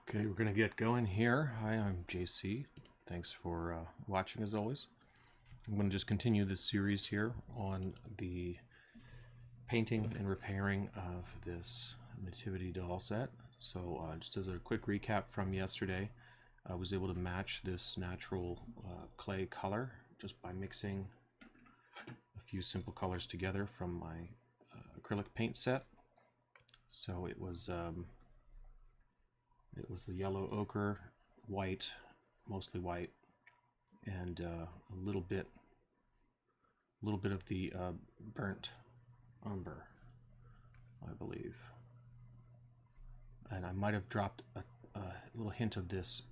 Okay, we're going to get going here. Hi, I'm JC. Thanks for watching as always. I'm going to just continue this series here on the painting and repairing of this Nativity doll set. So just as a quick recap from yesterday, I was able to match this natural clay color just by mixing a few simple colors together from my acrylic paint set. So it was the yellow ochre, white, mostly white, and a little bit of the burnt umber, I believe. And I might have dropped a little hint of this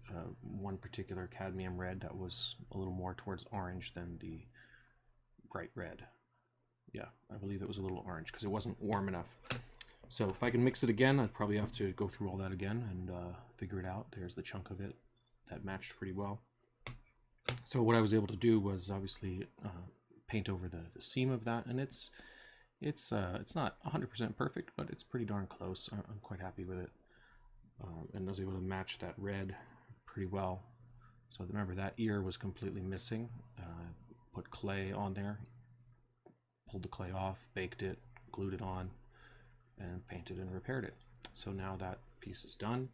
one particular cadmium red that was a little more towards orange than the bright red. Yeah, I believe it was a little orange because it wasn't warm enough. So if I can mix it again, I'd probably have to go through all that again and figure it out. There's the chunk of it that matched pretty well. So what I was able to do was obviously paint over the seam of that, and it's not 100% perfect, but it's pretty darn close. I'm quite happy with it, and I was able to match that red pretty well. So remember, that ear was completely missing. Put clay on there, pulled the clay off, baked it, glued it on, and painted and repaired it. So now that piece is done.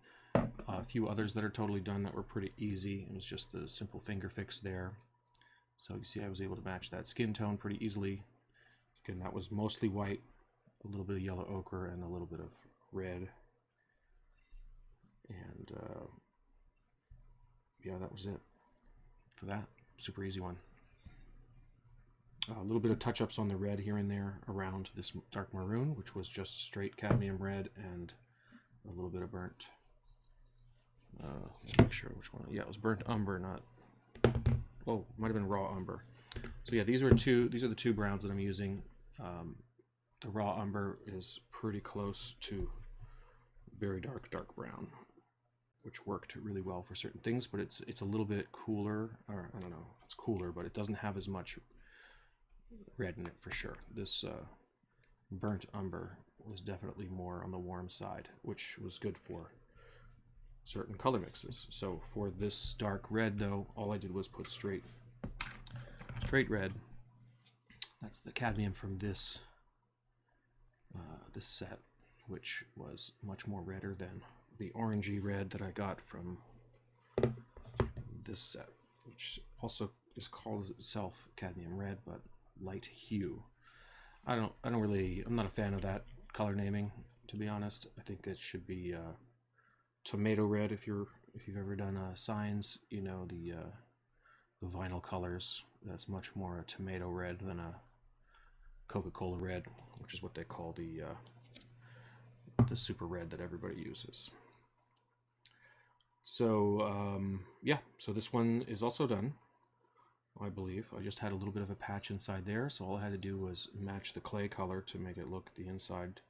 A few others that are totally done that were pretty easy. It was just the simple finger fix there. So you see I was able to match that skin tone pretty easily. Again, that was mostly white, a little bit of yellow ochre, and a little bit of red. And yeah, that was it for that. Super easy one. A little bit of touch-ups on the red here and there around this dark maroon, which was just straight cadmium red and a little bit of burnt. Let's make sure which one. Yeah, it was burnt umber, not. Oh, might have been raw umber. So yeah, these are the two browns that I'm using. The raw umber is pretty close to very dark brown, which worked really well for certain things. But it's a little bit cooler, or I don't know if it's cooler, but it doesn't have as much red in it for sure. This burnt umber was definitely more on the warm side, which was good for certain color mixes. So for this dark red though, all I did was put straight red. That's the cadmium from this this set, which was much more redder than the orangey red that I got from this set, which also is called itself cadmium red, but light hue. I'm not a fan of that color naming, to be honest. I think it should be tomato red. If you've ever done signs, you know the vinyl colors. That's much more a tomato red than a Coca-Cola red, which is what they call the super red that everybody uses. So yeah, so this one is also done, I believe. I just had a little bit of a patch inside there, so all I had to do was match the clay color to make it look the inside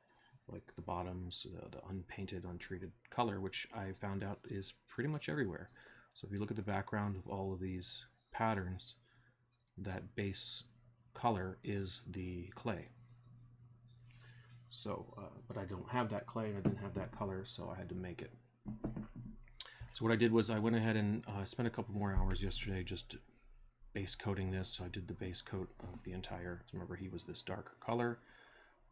like the bottoms, the unpainted, untreated color, which I found out is pretty much everywhere. So if you look at the background of all of these patterns, that base color is the clay. So, but I don't have that clay and I didn't have that color, so I had to make it. So what I did was I went ahead and spent a couple more hours yesterday just base coating this. So I did the base coat of the entire, remember he was this darker color.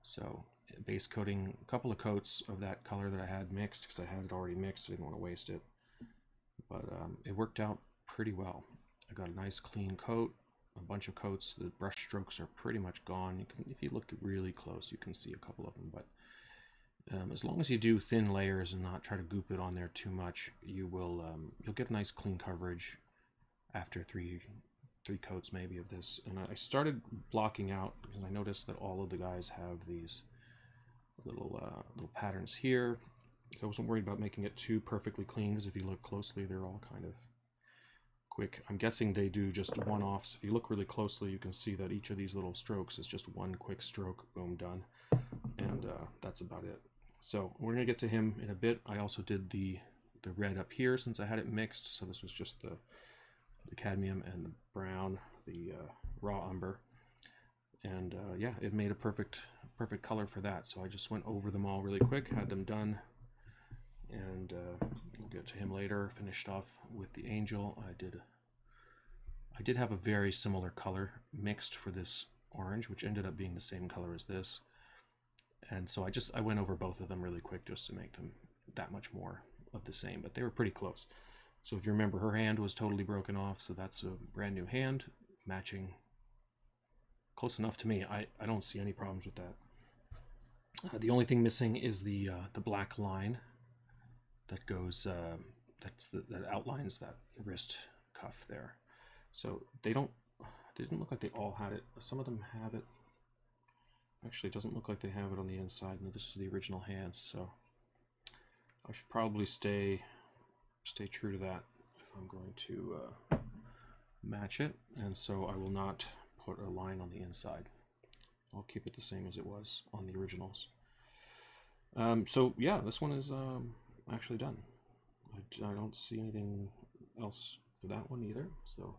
So base coating a couple of coats of that color that I had mixed, because I had it already mixed. I didn't want to waste it. But it worked out pretty well. I got a nice clean coat, a bunch of coats. The brush strokes are pretty much gone. If you look really close, you can see a couple of them. But as long as you do thin layers and not try to goop it on there too much, you'll get nice clean coverage after three coats maybe of this. And I started blocking out because I noticed that all of the guys have these little patterns here. So I wasn't worried about making it too perfectly clean, because if you look closely, they're all kind of quick. I'm guessing they do just one-offs. If you look really closely, you can see that each of these little strokes is just one quick stroke, boom, done. And that's about it. So we're gonna get to him in a bit. I also did the red up here since I had it mixed. So this was just the cadmium and the brown, the raw umber. And yeah, it made a perfect color for that. So I just went over them all really quick, had them done, and we'll get to him later. Finished off with the angel. I did have a very similar color mixed for this orange, which ended up being the same color as this. And so I went over both of them really quick just to make them that much more of the same, but they were pretty close. So if you remember, her hand was totally broken off, so that's a brand new hand, matching close enough to me. I don't see any problems with that. The only thing missing is the black line that goes, that outlines that wrist cuff there. So they didn't look like they all had it. Some of them have it. Actually, it doesn't look like they have it on the inside. No, this is the original hands, so I should probably stay true to that if I'm going to match it. And so I will not put a line on the inside. I'll keep it the same as it was on the originals. So yeah, this one is actually done. I don't see anything else for that one either. So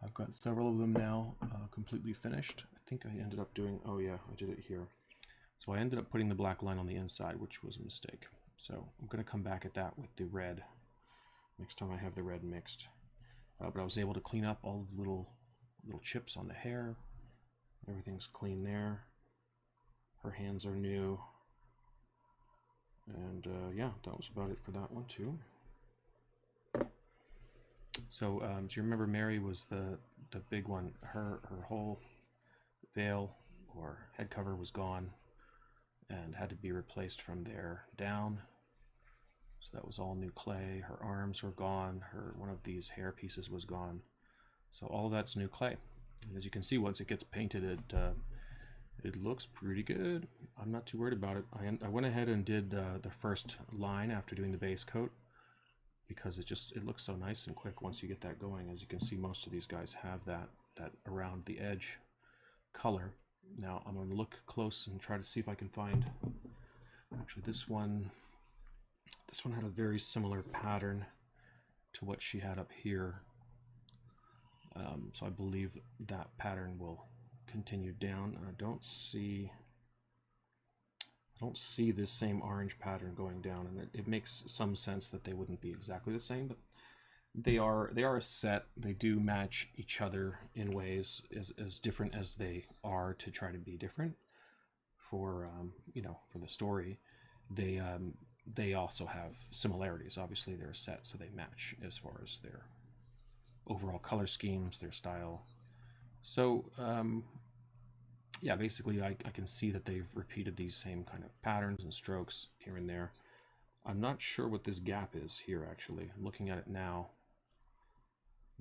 I've got several of them now completely finished. I think I ended up doing, oh yeah, I did it here. So I ended up putting the black line on the inside, which was a mistake. So I'm going to come back at that with the red next time I have the red mixed. But I was able to clean up all the little chips on the hair. Everything's clean there. Her hands are new. And yeah, that was about it for that one too. So do you remember Mary was the big one? Her whole veil or head cover was gone and had to be replaced from there down. So that was all new clay. Her arms were gone. One of these hair pieces was gone. So all of that's new clay. And as you can see, once it gets painted, it looks pretty good. I'm not too worried about it. I went ahead and did the first line after doing the base coat because it looks so nice and quick once you get that going. As you can see, most of these guys have that around the edge color. Now I'm going to look close and try to see if I can find, actually this one had a very similar pattern to what she had up here. So I believe that pattern will continue down. And I don't see this same orange pattern going down, and it makes some sense that they wouldn't be exactly the same, but they are a set. They do match each other in ways as different as they are to try to be different for for the story. They also have similarities. Obviously they're a set, so they match as far as their overall color schemes, their style. So yeah, basically I can see that they've repeated these same kind of patterns and strokes here and there. I'm not sure what this gap is here, actually. I'm looking at it now.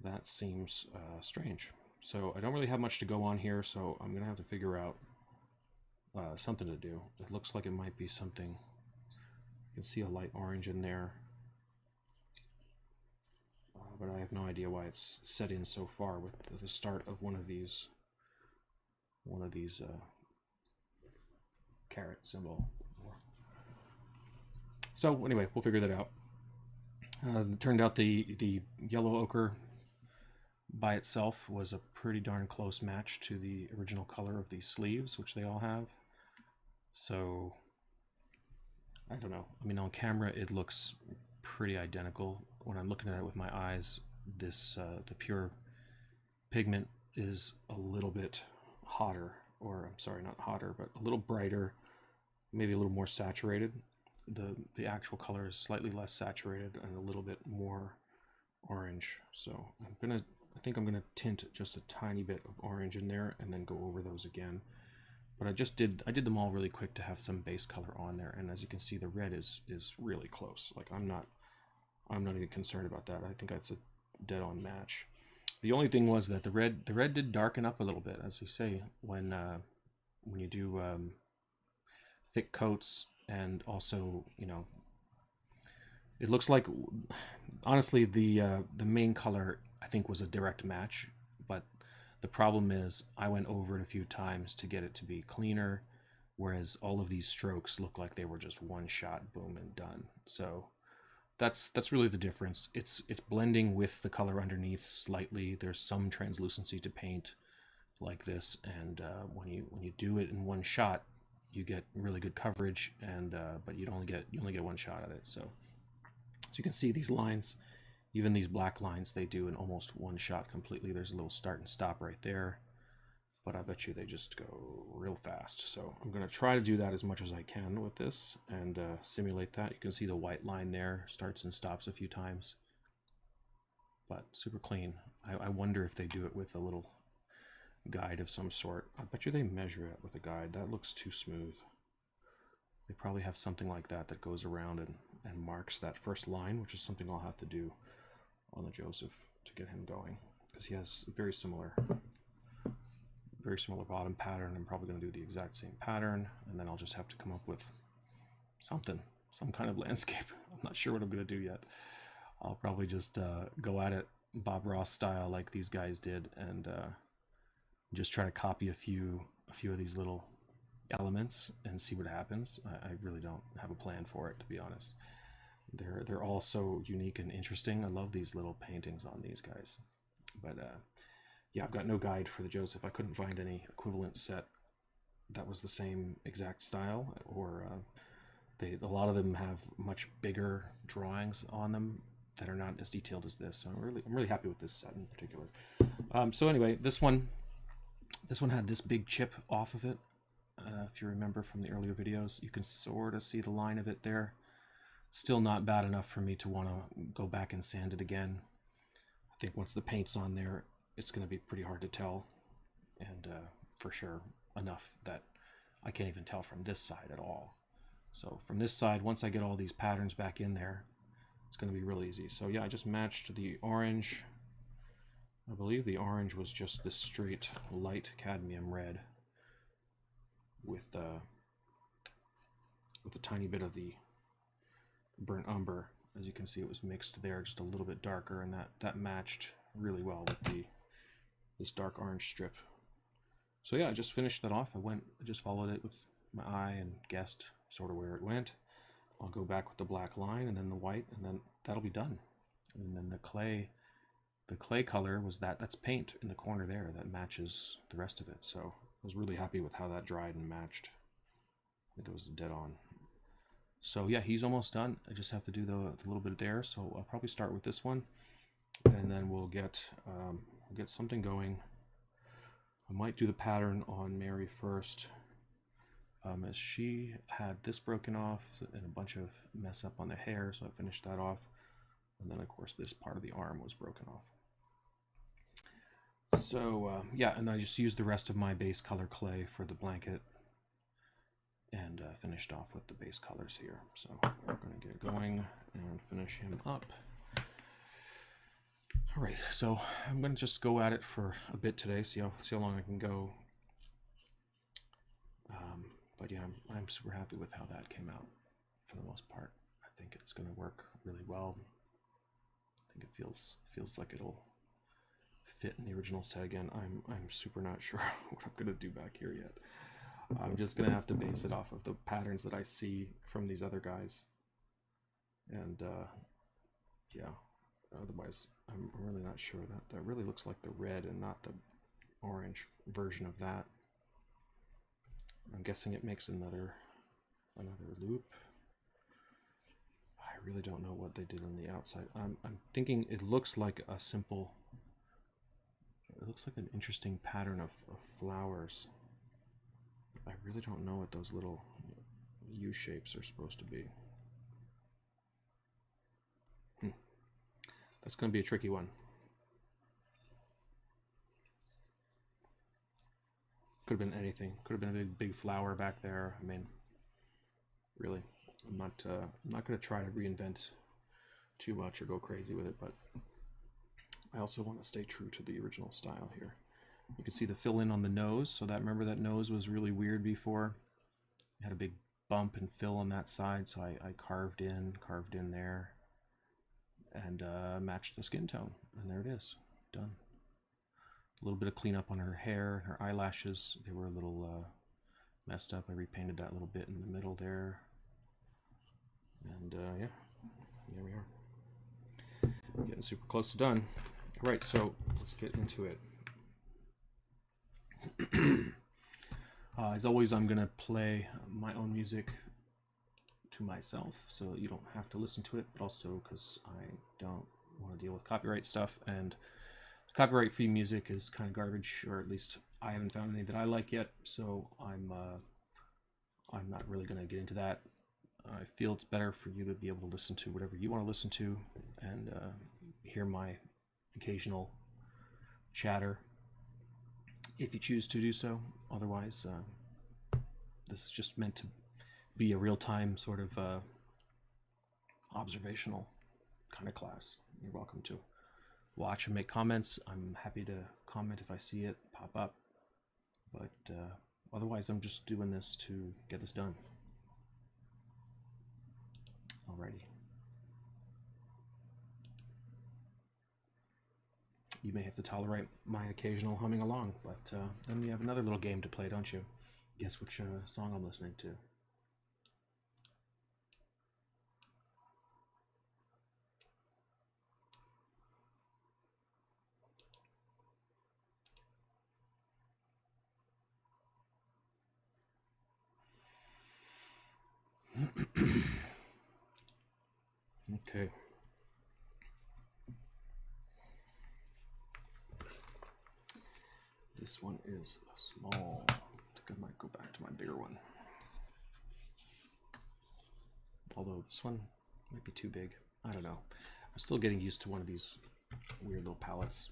That seems strange. So I don't really have much to go on here, so I'm going to have to figure out something to do. It looks like it might be something. You can see a light orange in there. But I have no idea why it's set in so far with the start of one of these caret symbol. So anyway, we'll figure that out. It turned out the yellow ochre by itself was a pretty darn close match to the original color of the sleeves, which they all have. So I don't know. I mean, on camera it looks pretty identical. When I'm looking at it with my eyes, this the pure pigment is a little bit hotter, or I'm sorry, not hotter, but a little brighter, maybe a little more saturated. The actual color is slightly less saturated and a little bit more orange. So I think I'm gonna tint just a tiny bit of orange in there and then go over those again. But I did them all really quick to have some base color on there, and as you can see, the red is really close. Like I'm not even concerned about that. I think that's a dead-on match. The only thing was that the red did darken up a little bit, as they say, when you do thick coats, and also, you know, it looks like, honestly, the main color I think was a direct match, but the problem is I went over it a few times to get it to be cleaner, whereas all of these strokes look like they were just one shot, boom, and done. So that's really the difference. It's blending with the color underneath slightly. There's some translucency to paint like this, and when you do it in one shot, you get really good coverage, and but you only get one shot at it. So So you can see these lines, even these black lines, they do in almost one shot completely. There's a little start and stop right there, but I bet you they just go real fast. So I'm going to try to do that as much as I can with this and simulate that. You can see the white line there starts and stops a few times, but super clean. I wonder if they do it with a little guide of some sort. I bet you they measure it with a guide. That looks too smooth. They probably have something like that that goes around and marks that first line, which is something I'll have to do on the Joseph to get him going, because he has very similar bottom pattern. I'm probably going to do the exact same pattern, and then I'll just have to come up with something, some kind of landscape. I'm not sure what I'm going to do yet. I'll probably just go at it Bob Ross style like these guys did, and just try to copy a few of these little elements and see what happens. I really don't have a plan for it, to be honest. They're all so unique and interesting. I love these little paintings on these guys. But yeah, I've got no guide for the Joseph. I couldn't find any equivalent set that was the same exact style, or a lot of them have much bigger drawings on them that are not as detailed as this. So I'm really happy with this set in particular. So anyway, this one had this big chip off of it. If you remember from the earlier videos, you can sort of see the line of it there. Still not bad enough for me to want to go back and sand it again. I think once the paint's on there, it's going to be pretty hard to tell, and for sure enough that I can't even tell from this side at all. So from this side, once I get all these patterns back in there, it's going to be real easy. So yeah, I just matched the orange. I believe the orange was just this straight light cadmium red with a tiny bit of the burnt umber. As you can see, it was mixed there, just a little bit darker, and that matched really well with this dark orange strip. So yeah, I just finished that off. I just followed it with my eye and guessed sort of where it went. I'll go back with the black line and then the white, and then that'll be done. And then the clay color was that's paint in the corner there that matches the rest of it. So I was really happy with how that dried and matched. I think it was dead on. So yeah, he's almost done. I just have to do the little bit there. So I'll probably start with this one, and then we'll get something going. I might do the pattern on Mary first, as she had this broken off and a bunch of mess up on the hair, so I finished that off. And then of course this part of the arm was broken off. So yeah, and I just used the rest of my base color clay for the blanket, and finished off with the base colors here. So we're going to get going and finish him up. All right, so I'm going to just go at it for a bit today, see how long I can go. But yeah, I'm super happy with how that came out for the most part. I think it's going to work really well. I think it feels like it'll fit in the original set again. I'm super not sure what I'm going to do back here yet. I'm just going to have to base it off of the patterns that I see from these other guys. And yeah, otherwise I'm really not sure. That really looks like the red and not the orange version of that. I'm guessing it makes another loop. I really don't know what they did on the outside. I'm thinking it looks like a simple, it looks like an interesting pattern of flowers. I really don't know what those little U shapes are supposed to be. That's going to be a tricky one. Could have been anything. Could have been a big flower back there. I mean, really, I'm not going to try to reinvent too much or go crazy with it, but I also want to stay true to the original style here. You can see the fill in on the nose. So remember that nose was really weird before. It had a big bump and fill on that side, so I carved in there, and matched the skin tone, and there it is, done. A little bit of cleanup on her hair, her eyelashes. They were a little messed up. I repainted that little bit in the middle there, and yeah, there we are. Getting super close to done. All right, so let's get into it. As always, I'm gonna play my own music to myself so you don't have to listen to it, but also because I don't want to deal with copyright stuff, and copyright-free music is kind of garbage, or at least I haven't found any that I like yet, so I'm not really going to get into that. I feel it's better for you to be able to listen to whatever you want to listen to and hear my occasional chatter if you choose to do so. Otherwise, this is just meant to be a real-time sort of observational kind of class. You're welcome to watch and make comments. I'm happy to comment if I see it pop up, but otherwise I'm just doing this to get this done. Alrighty. You may have to tolerate my occasional humming along, but then we have another little game to play, don't you? Guess which song I'm listening to. Okay. This one is small. I think I might go back to my bigger one. Although this one might be too big. I don't know. I'm still getting used to one of these weird little palettes.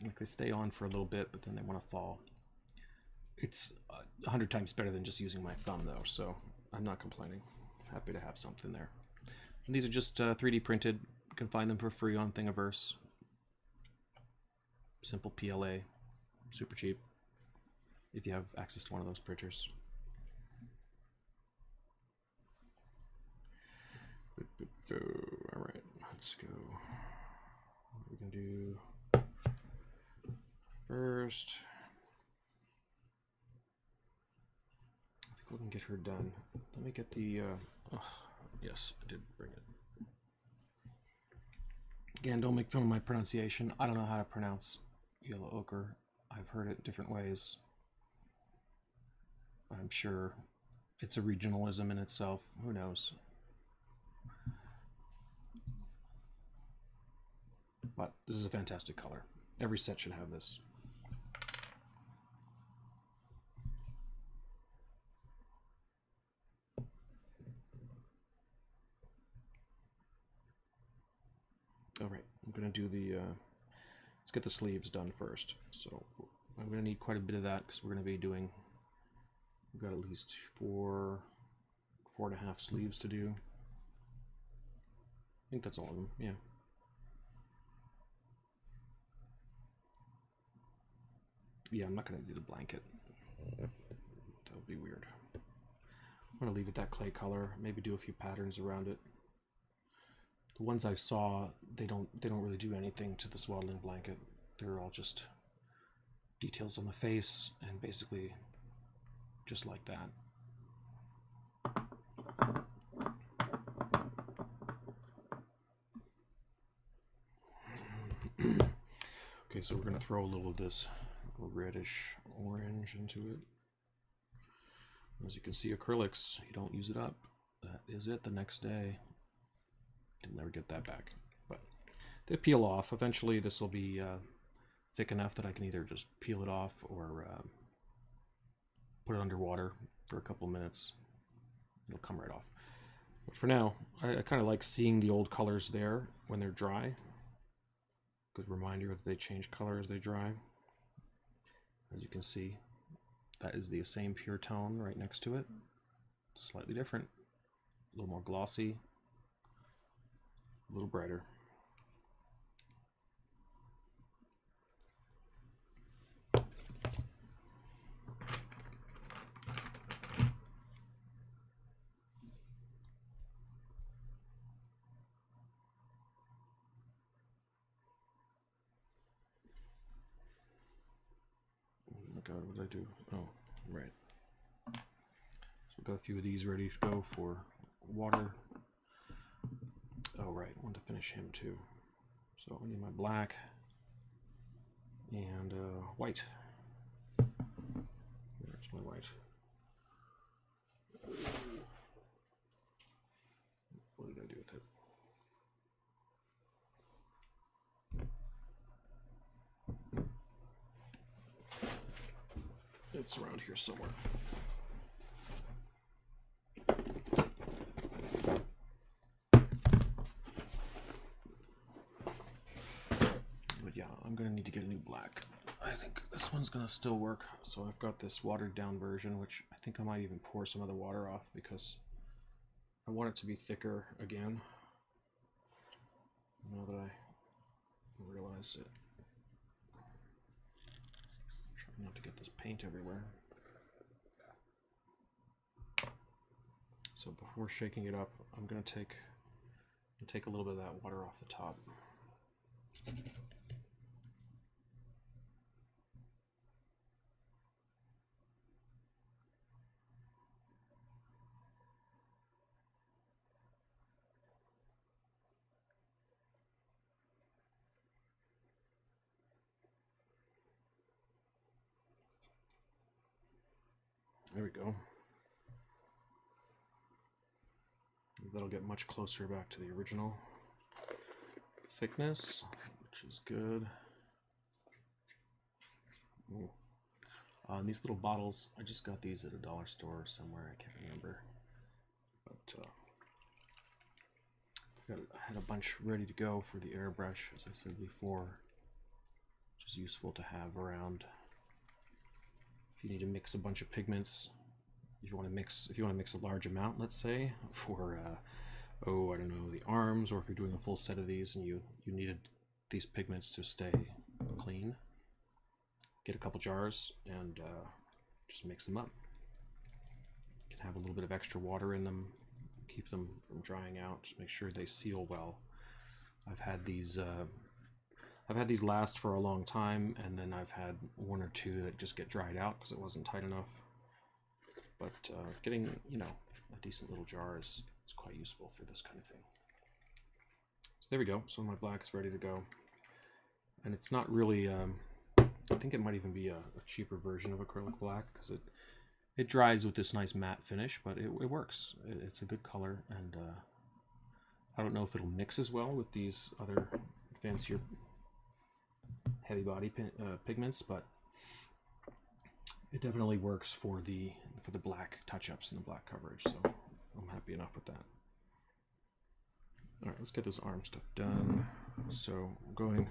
Like they stay on for a little bit, but then they want to fall. It's 100 times better than just using my thumb though, so I'm not complaining. Happy to have something there. And these are just 3D printed. You can find them for free on Thingiverse. Simple PLA, super cheap if you have access to one of those printers. All right, let's go. What we can do first. I think we can get her done. Let me get the. Oh, yes, I did bring it. Again, don't make fun of my pronunciation. I don't know how to pronounce yellow ochre. I've heard it different ways. I'm sure it's a regionalism in itself. Who knows? But this is a fantastic color. Every set should have this. All right, I'm gonna do the, let's get the sleeves done first. So I'm gonna need quite a bit of that because we're gonna be doing, we've got at least four and a half sleeves to do. I think that's all of them, yeah. Yeah, I'm not gonna do the blanket. That would be weird. I'm gonna leave it that clay color, maybe do a few patterns around it. The ones I saw, they don't really do anything to the swaddling blanket. They're all just details on the face and basically just like that. Okay, so we're gonna throw a little of this reddish orange into it. As you can see, acrylics, you don't use it up. That is it the next day. You'll never get that back. But they peel off. Eventually this will be thick enough that I can either just peel it off or put it underwater for a couple minutes. It'll come right off. But for now, I kind of like seeing the old colors there when they're dry. Good reminder that they change color as they dry. As you can see, that is the same pure tone right next to it. Slightly different, a little more glossy, a little brighter. God, what did I do? Oh, right. So I've got a few of these ready to go for water. Oh, right, I want to finish him too. So I need my black and white. Where's my white? It's around here somewhere. But yeah, I'm gonna need to get a new black. I think this one's gonna still work. So I've got this watered down version, which I think I might even pour some of the water off because I want it to be thicker again. Now that I realize it. Try not to get this paint everywhere. So before shaking it up, I'm gonna take a little bit of that water off the top. There we go. That'll get much closer back to the original thickness, which is good. These little bottles, I just got these at a dollar store somewhere, I can't remember. But I had a bunch ready to go for the airbrush, as I said before, which is useful to have around. If you need to mix a bunch of pigments, if you want to mix a large amount, let's say, for oh, I don't know, the arms, or if you're doing a full set of these and you needed these pigments to stay clean, get a couple jars and just mix them up. You can have a little bit of extra water in them, keep them from drying out, just make sure they seal well. I've had these last for a long time, and then I've had one or two that just get dried out because it wasn't tight enough. But getting, you know, a decent little jar is quite useful for this kind of thing. So there we go. So my black is ready to go. And it's not really, I think it might even be a cheaper version of acrylic black because it dries with this nice matte finish, but it works. It's a good color, and I don't know if it'll mix as well with these other fancier heavy body pigments, but it definitely works for the black touch-ups and the black coverage, so I'm happy enough with that. All right, let's get this arm stuff done. So I'm going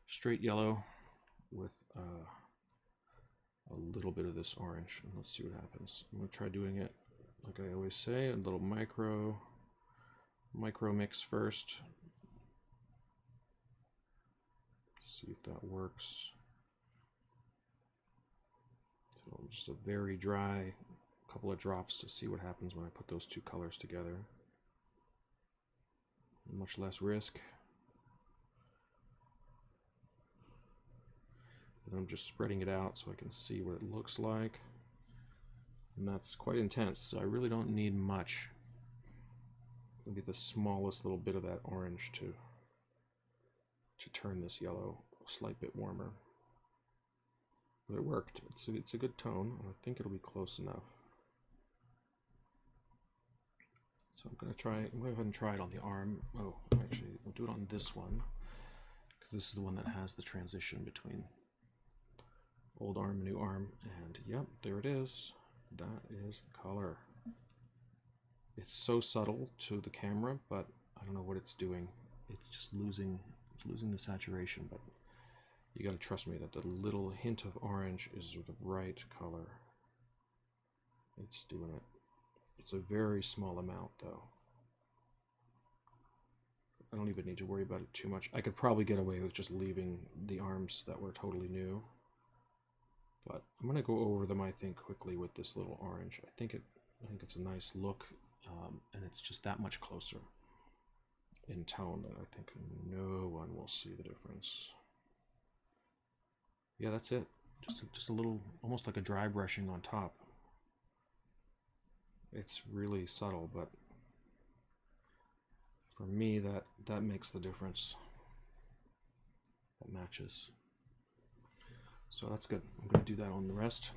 straight yellow with a little bit of this orange, and let's see what happens. I'm gonna try doing it like I always say, a little micro mix first. See if that works. So just a very dry couple of drops to see what happens when I put those two colors together. Much less risk. And I'm just spreading it out so I can see what it looks like. And that's quite intense, so I really don't need much. Maybe the smallest little bit of that orange to turn this yellow a slight bit warmer. But it worked. It's a good tone, and I think it'll be close enough. So I'm going to go ahead and try it on the arm. Oh, actually, I'll do it on this one, because this is the one that has the transition between old arm and new arm. And yep, there it is. That is the color. It's so subtle to the camera, but I don't know what it's doing. It's just losing the saturation, but you gotta trust me that the little hint of orange is the right color. It's doing it. It's a very small amount though. I don't even need to worry about it too much. I could probably get away with just leaving the arms that were totally new, but I'm gonna go over them, I think, quickly with this little orange. I think it's a nice look, and it's just that much closer in tone that I think no one will see the difference. Yeah, that's it. Just a little, almost like a dry brushing on top. It's really subtle, but for me, that makes the difference. That matches. So that's good. I'm going to do that on the rest.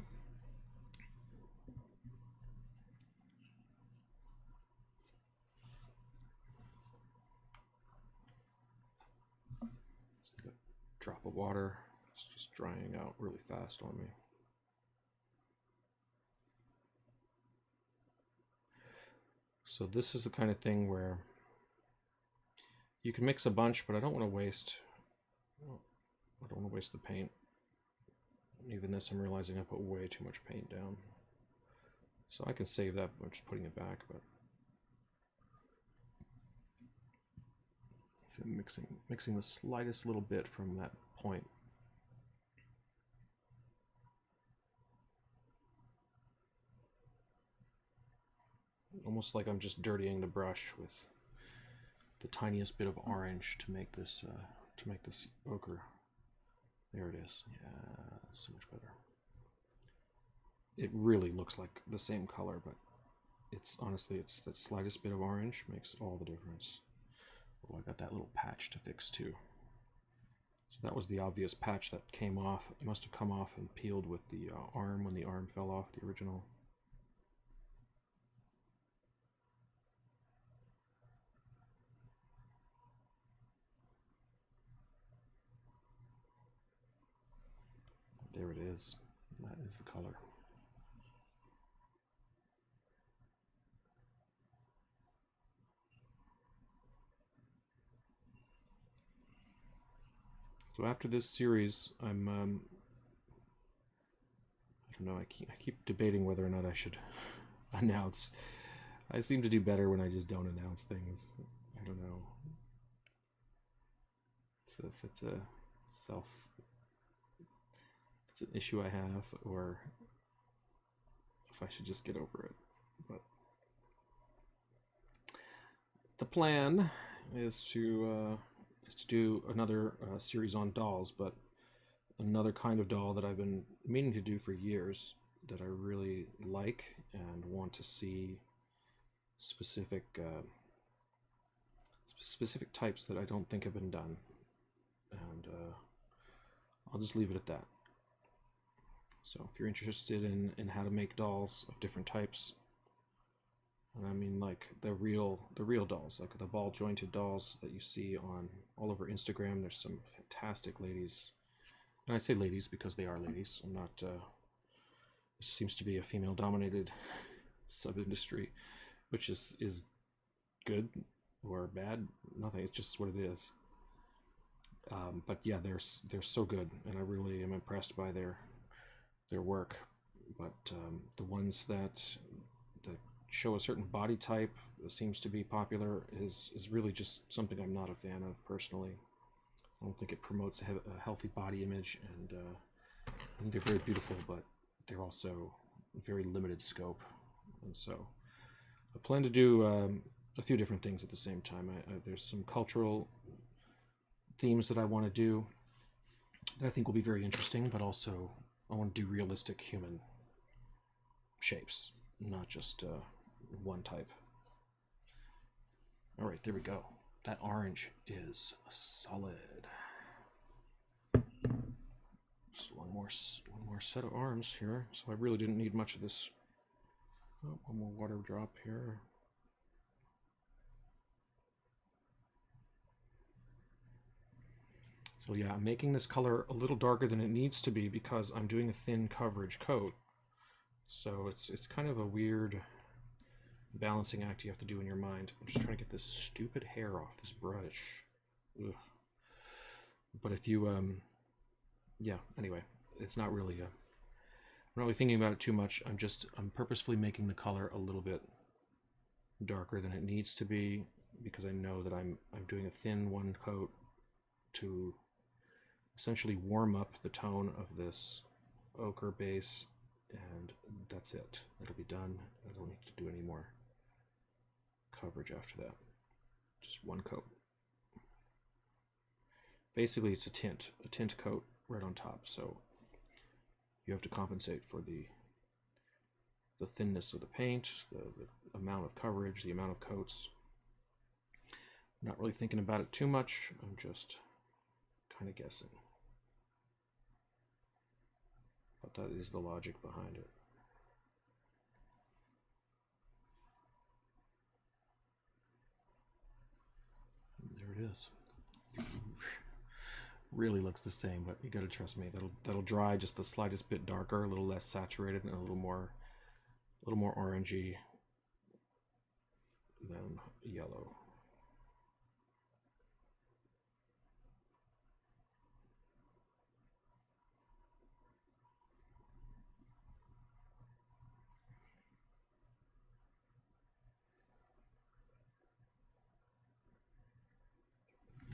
Drop of water. It's just drying out really fast on me. So this is the kind of thing where you can mix a bunch, but I don't want to waste. I don't want to waste the paint. Even this, I'm realizing I put way too much paint down. So I can save that by just putting it back, but so mixing the slightest little bit from that point. Almost like I'm just dirtying the brush with the tiniest bit of orange to make this ochre. There it is. Yeah, that's so much better. It really looks like the same color, but it's honestly, it's that slightest bit of orange makes all the difference. Oh, I got that little patch to fix too. So that was the obvious patch that came off. It must have come off and peeled with the arm when the arm fell off the original. There it is. That is the color. So after this series, I'm, I don't know, I keep debating whether or not I should announce. I seem to do better when I just don't announce things. I don't know. So if it's an issue I have, or if I should just get over it. But the plan is to do another series on dolls, but another kind of doll that I've been meaning to do for years, that I really like and want to see specific types that I don't think have been done, and I'll just leave it at that. So if you're interested in how to make dolls of different types, and I mean like the real dolls, like the ball jointed dolls that you see on all over Instagram. There's some fantastic ladies, and I say ladies because they are ladies. I'm not. It seems to be a female dominated sub-industry, which is good or bad. Nothing. It's just what it is. But yeah, they're so good, and I really am impressed by their work. But the ones that show a certain body type that seems to be popular is really just something I'm not a fan of personally. I don't think it promotes a healthy body image, and I think they're very beautiful, but they're also very limited scope. And so I plan to do a few different things at the same time. There's some cultural themes that I want to do that I think will be very interesting, but also I want to do realistic human shapes, not just one type. All right, there we go. That orange is solid. Just one more set of arms here. So I really didn't need much of this. Oh, one more water drop here. So yeah, I'm making this color a little darker than it needs to be because I'm doing a thin coverage coat. So it's kind of a weird balancing act you have to do in your mind. I'm just trying to get this stupid hair off this brush. Ugh. But if you, yeah, anyway, it's not really, I'm not really thinking about it too much. I'm purposefully making the color a little bit darker than it needs to be because I know that I'm doing a thin one coat to essentially warm up the tone of this ochre base, and that's it. It'll be done. I don't need to do any more coverage after that. Just one coat. Basically, it's a tint coat right on top, so you have to compensate for the thinness of the paint, the amount of coverage, the amount of coats. I'm not really thinking about it too much. I'm just kind of guessing. But that is the logic behind it. There it is. Really looks the same, but you gotta trust me. That'll dry just the slightest bit darker, a little less saturated, and a little more orangey. then yellow.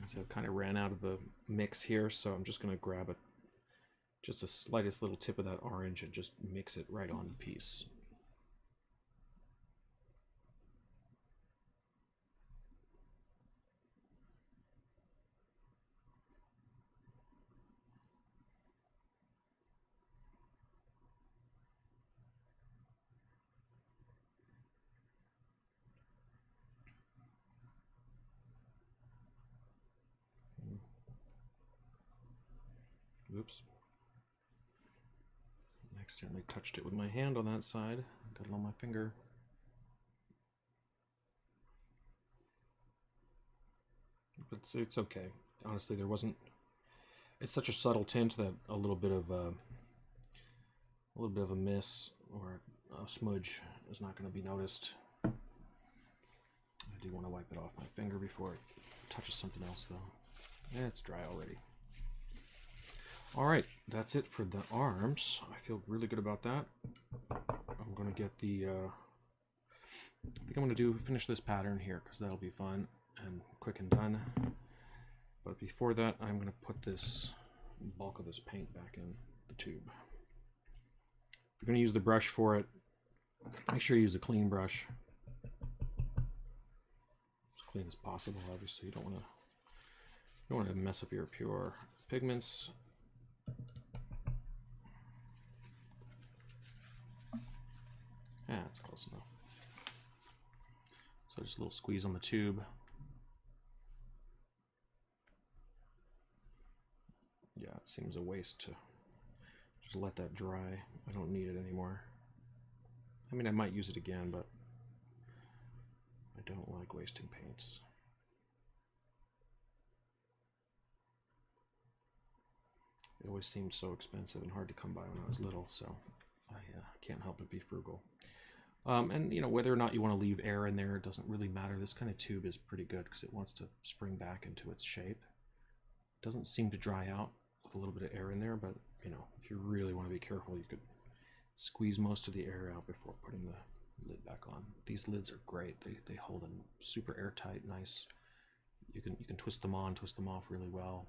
And so I kind of ran out of the mix here, so I'm just going to grab just the slightest little tip of that orange and just mix it right on the piece. Oops. I accidentally touched it with my hand on that side. Got it on my finger. But it's okay. Honestly, there wasn't. It's such a subtle tint that a little bit of a miss or a smudge is not going to be noticed. I do want to wipe it off my finger before it touches something else, though. Yeah, it's dry already. All right, that's it for the arms. I feel really good about that. I'm going to get the. I think I'm going to finish this pattern here because that'll be fun and quick and done. But before that, I'm going to put this bulk of this paint back in the tube. If you're going to use the brush for it, make sure you use a clean brush. As clean as possible, obviously. You don't want to mess up your pure pigments. Yeah, it's close enough. So just a little squeeze on the tube. Yeah, it seems a waste to just let that dry. I don't need it anymore. I mean, I might use it again, but I don't like wasting paints. It always seemed so expensive and hard to come by when I was little, so I can't help but be frugal. And you know, whether or not you want to leave air in there, it doesn't really matter. This kind of tube is pretty good because it wants to spring back into its shape. It doesn't seem to dry out with a little bit of air in there, but you know, if you really want to be careful, you could squeeze most of the air out before putting the lid back on. These lids are great. They hold them super airtight, nice. You can twist them on, twist them off really well.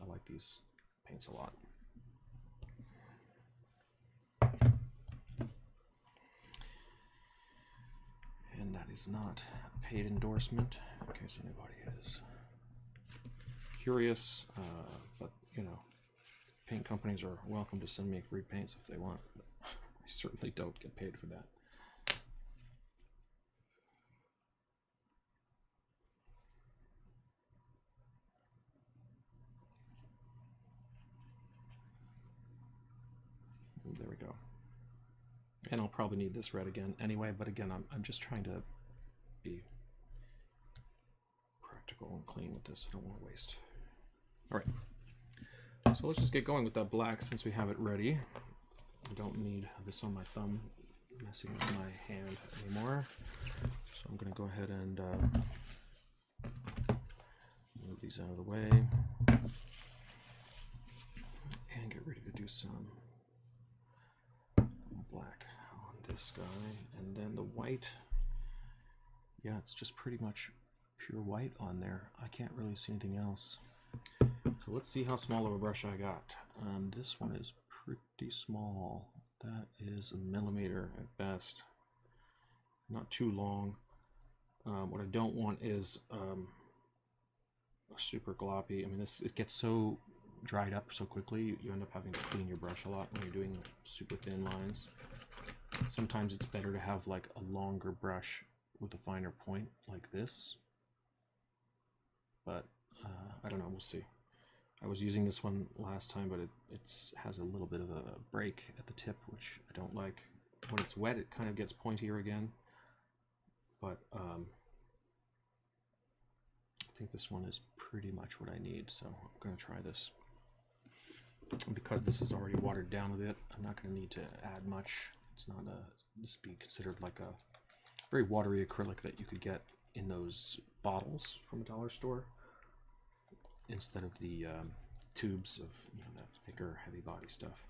I like these paints a lot. And that is not a paid endorsement, in case anybody is curious. But you know, paint companies are welcome to send me free paints if they want. But I certainly don't get paid for that. And there we go. And I'll probably need this red again anyway, but again, I'm just trying to be practical and clean with this. I don't want to waste. All right, so let's just get going with that black since we have it ready. I don't need this on my thumb messing with my hand anymore. So I'm going to go ahead and move these out of the way and get ready to do some black on this guy. And then the white, yeah, it's just pretty much pure white on there. I can't really see anything else. So let's see how small of a brush I got. This one is pretty small. That is 1 millimeter at best. Not too long. What I don't want is super gloppy. I mean, it gets so dried up so quickly, you end up having to clean your brush a lot when you're doing super thin lines. Sometimes it's better to have like a longer brush with a finer point like this. But I don't know, we'll see. I was using this one last time, but it has a little bit of a break at the tip, which I don't like. When it's wet, it kind of gets pointier again. But I think this one is pretty much what I need, so I'm going to try this. Because this is already watered down a bit, I'm not going to need to add much. It's not this would be considered like a very watery acrylic that you could get in those bottles from a dollar store instead of the tubes of that thicker, heavy body stuff.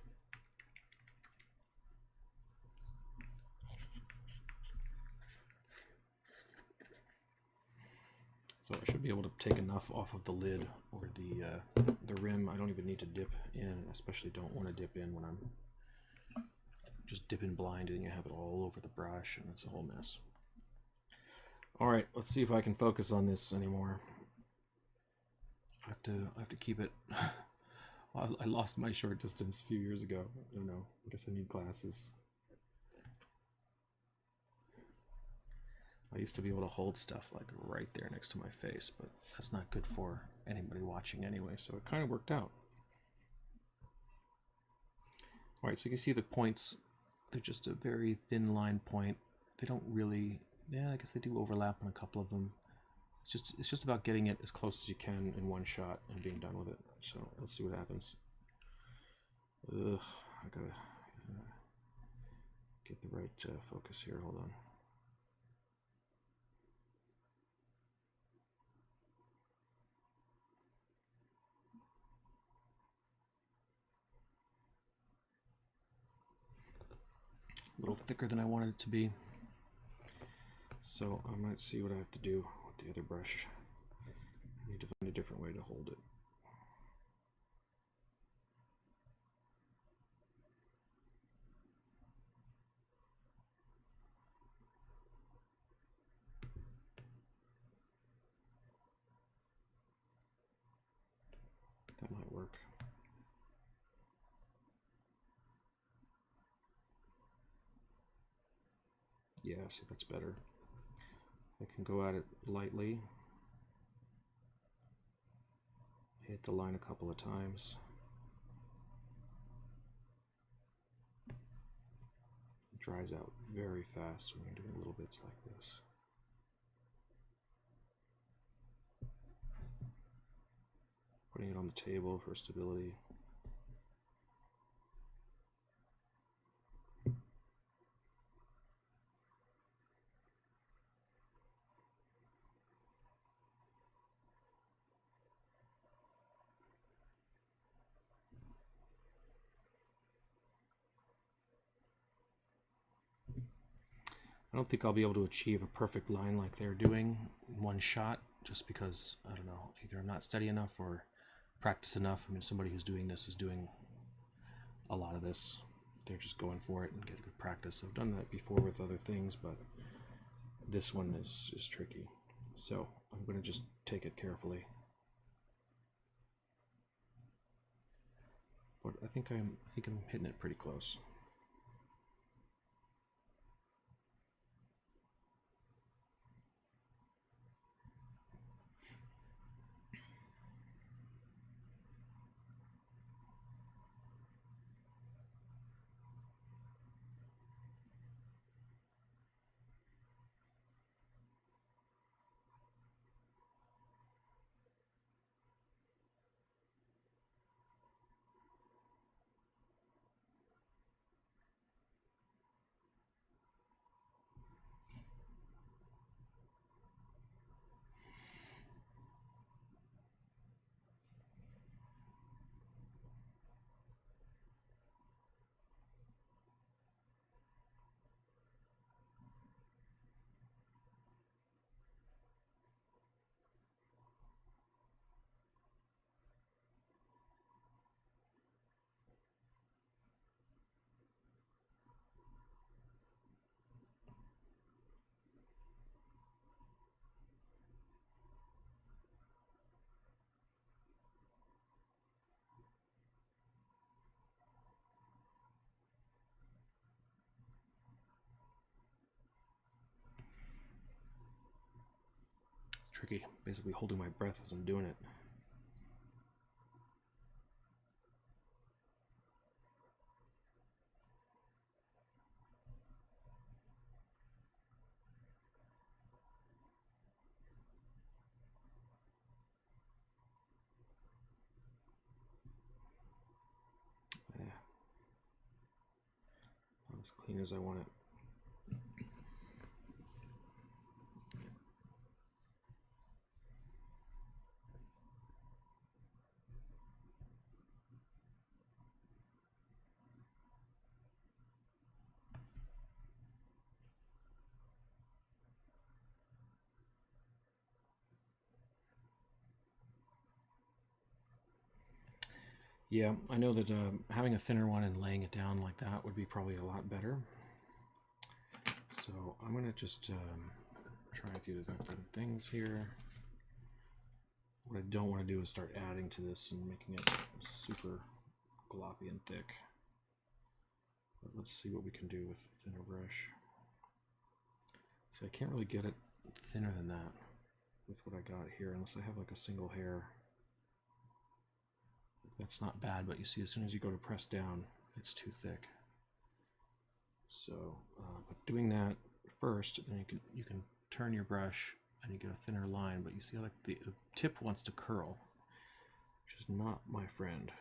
So I should be able to take enough off of the lid or the rim. I don't even need to dip in, especially don't want to dip in when I'm just dipping blind and you have it all over the brush and it's a whole mess. All right, let's see if I can focus on this anymore. I have to keep it. I lost my short distance a few years ago. I don't know. I guess I need glasses. I used to be able to hold stuff like right there next to my face, but that's not good for anybody watching anyway, so it kind of worked out. All right, so you can see the points. They're just a very thin line point. They don't really, yeah, I guess they do overlap on a couple of them. It's just about getting it as close as you can in one shot and being done with it. So let's see what happens. Ugh, I gotta get the right focus here. Hold on. A little thicker than I wanted it to be. So I might see what I have to do with the other brush. I need to find a different way to hold it. That might work. Yeah, see, that's better. I can go at it lightly, hit the line a couple of times. It dries out very fast when you're doing little bits like this. Putting it on the table for stability. I don't think I'll be able to achieve a perfect line like they're doing in one shot, just because, I don't know, either I'm not steady enough or practice enough. I mean, somebody who's doing this is doing a lot of this. They're just going for it and get good practice. I've done that before with other things, but this one is tricky. So I'm going to just take it carefully. But I think I'm hitting it pretty close. Tricky, basically holding my breath as I'm doing it. Yeah. Not as clean as I want it. Yeah, I know that having a thinner one and laying it down like that would be probably a lot better. So I'm going to just try a few different things here. What I don't want to do is start adding to this and making it super gloppy and thick. But let's see what we can do with a thinner brush. See, I can't really get it thinner than that with what I got here, unless I have like a single hair. That's not bad, but you see, as soon as you go to press down, it's too thick. So, but doing that first, then you can turn your brush and you get a thinner line. But you see, like the tip wants to curl, which is not my friend.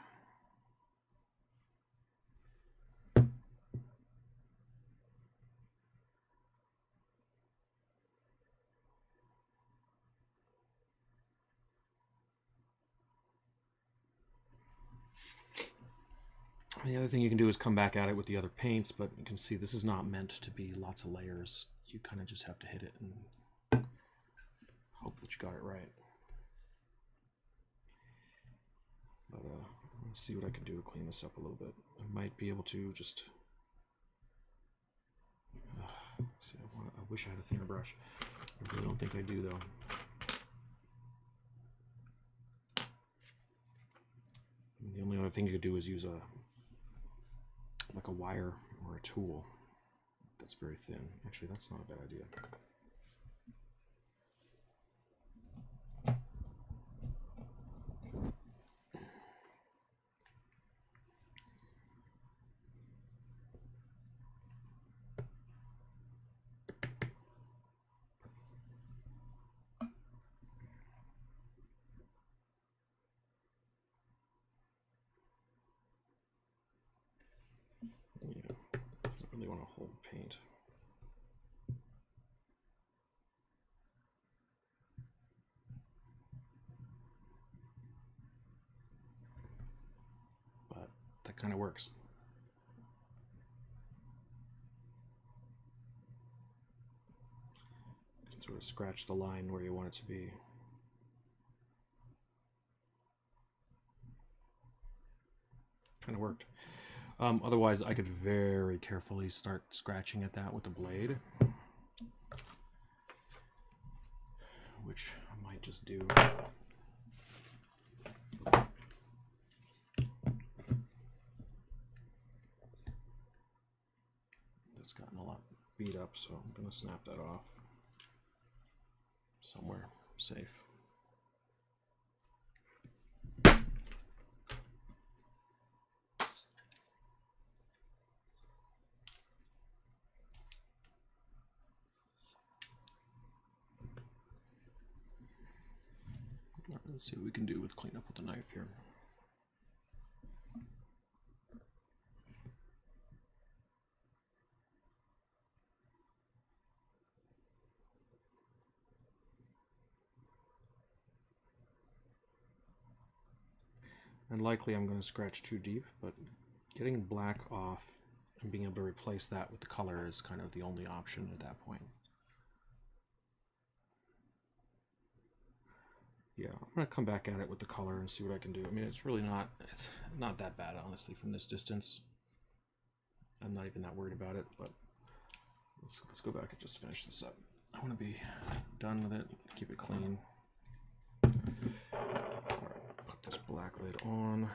The other thing you can do is come back at it with the other paints, but you can see this is not meant to be lots of layers. You kind of just have to hit it and hope that you got it right. But let's see what I can do to clean this up a little bit. I might be able to just... see, I wish I had a thinner brush. I really don't think I do, though. And the only other thing you could do is use like a wire or a tool that's very thin. Actually, that's not a bad idea. Yeah, doesn't really want to hold paint. But that kind of works. You can sort of scratch the line where you want it to be. Kind of worked. Otherwise, I could very carefully start scratching at that with the blade, which I might just do. It's gotten a lot beat up, so I'm going to snap that off somewhere safe. Let's see what we can do with clean up with the knife here. And likely I'm going to scratch too deep, but getting black off and being able to replace that with the color is kind of the only option at that point. Yeah, I'm going to come back at it with the color and see what I can do. I mean, it's not that bad, honestly, from this distance. I'm not even that worried about it, but let's go back and just finish this up. I want to be done with it, keep it clean. All right, put this black lid on.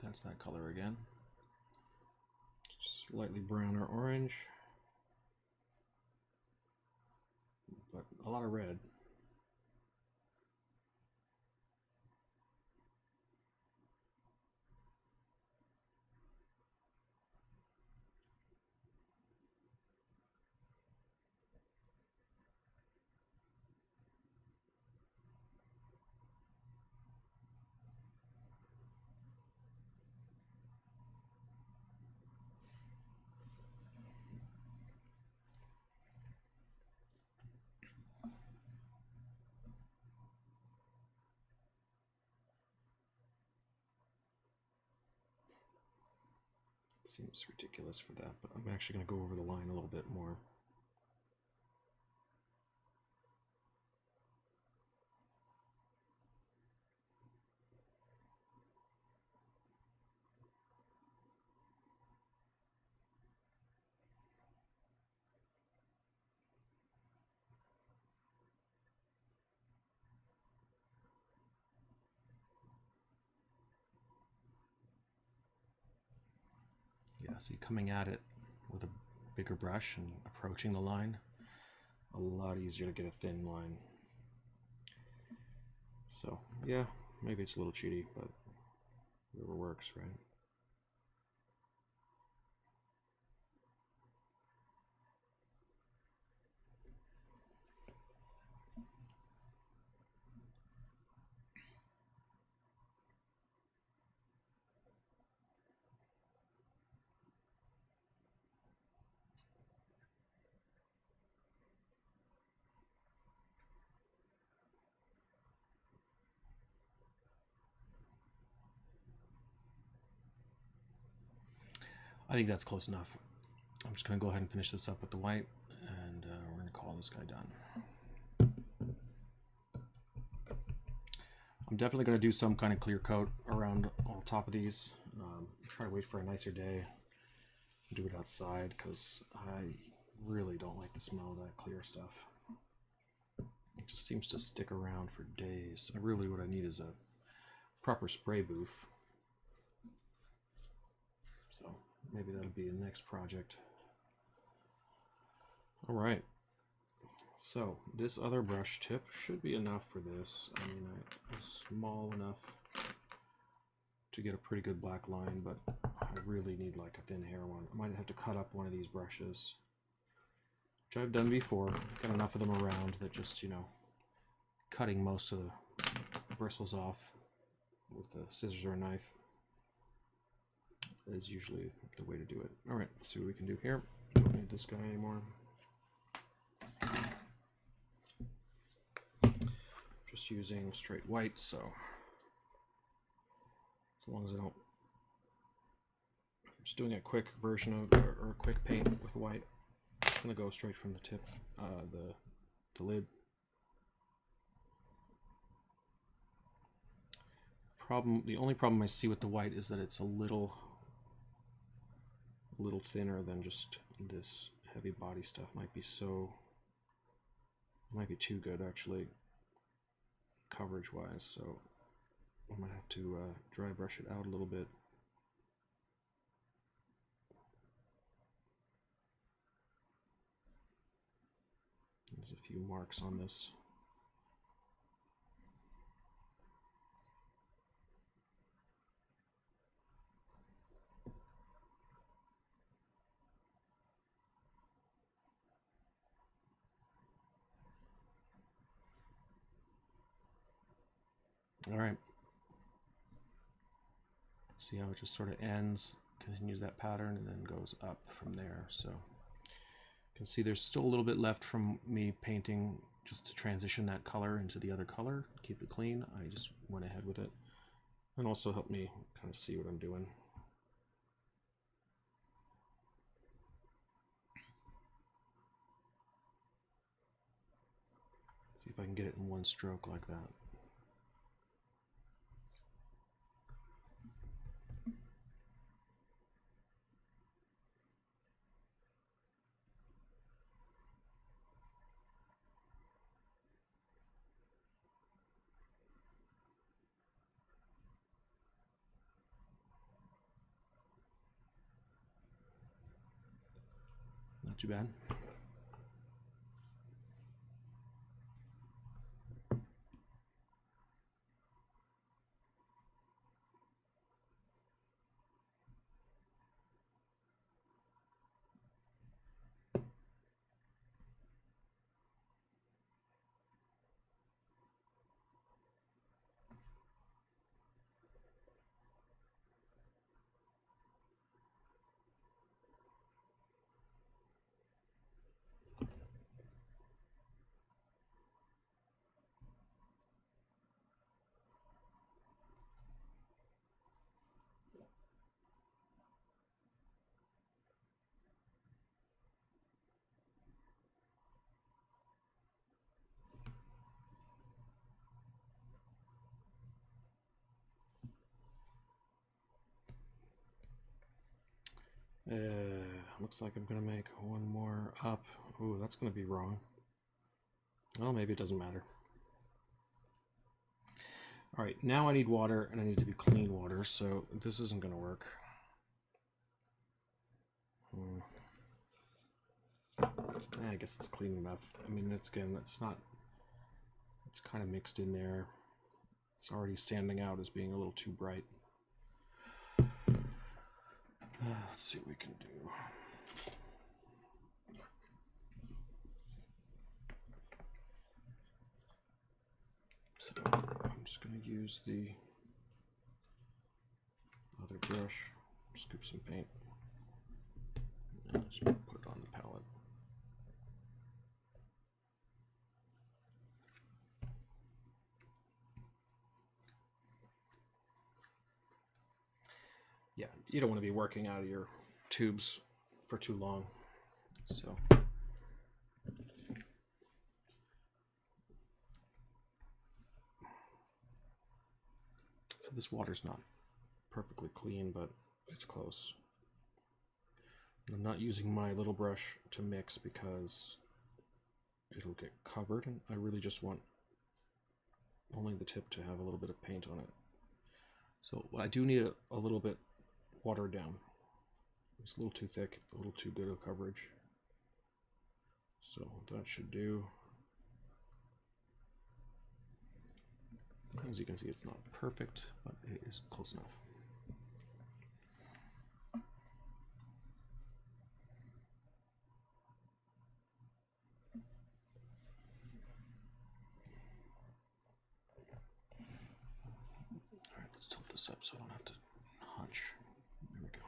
That's that color again. Slightly brown or orange, but a lot of red. Seems ridiculous for that, but I'm actually going to go over the line a little bit more. Yeah, see, coming at it with a bigger brush and approaching the line, a lot easier to get a thin line. So, yeah, maybe it's a little cheaty, but whatever works, right? I think that's close enough. I'm just going to go ahead and finish this up with the white, and we're going to call this guy done. I'm definitely going to do some kind of clear coat around on top of these. Try to wait for a nicer day. Do it outside because I really don't like the smell of that clear stuff. It just seems to stick around for days. Really what I need is a proper spray booth. So maybe that'll be the next project. All right. So this other brush tip should be enough for this. I mean, it's small enough to get a pretty good black line, but I really need like a thin hair one. I might have to cut up one of these brushes, which I've done before. Got enough of them around that just, you know, cutting most of the bristles off with a scissors or a knife is usually the way to do it. All right, let's see what we can do here. Don't need this guy anymore. Just using straight white, so as long as I don't, I'm just doing a quick version of, or a quick paint with white. I'm gonna go straight from the tip, the lid. The only problem I see with the white is that it's a little thinner than just this heavy body stuff. Might be too good actually, coverage wise, so I might have to dry brush it out a little bit. There's a few marks on this. All right. See how it just sort of ends, continues that pattern, and then goes up from there. So you can see there's still a little bit left from me painting just to transition that color into the other color, keep it clean. I just went ahead with it, and also helped me kind of see what I'm doing. See if I can get it in one stroke like that. too bad. Looks like I'm gonna make one more up. Ooh, that's gonna be wrong. Well, maybe it doesn't matter. All right, now I need water, and I need to be clean water, so this isn't gonna work. I guess it's clean enough. I mean, it's again, it's not. It's kind of mixed in there. It's already standing out as being a little too bright. Let's see what we can do. So I'm just going to use the other brush, scoop some paint, and just put it on the palette. Yeah, you don't want to be working out of your tubes for too long. So this water's not perfectly clean, but it's close. I'm not using my little brush to mix because it'll get covered, and I really just want only the tip to have a little bit of paint on it. So I do need a little bit watered down. It's a little too thick, a little too good of coverage. So that should do. As you can see, it's not perfect, but it is close enough. All right, let's tilt this up so I don't have to hunch. There we go.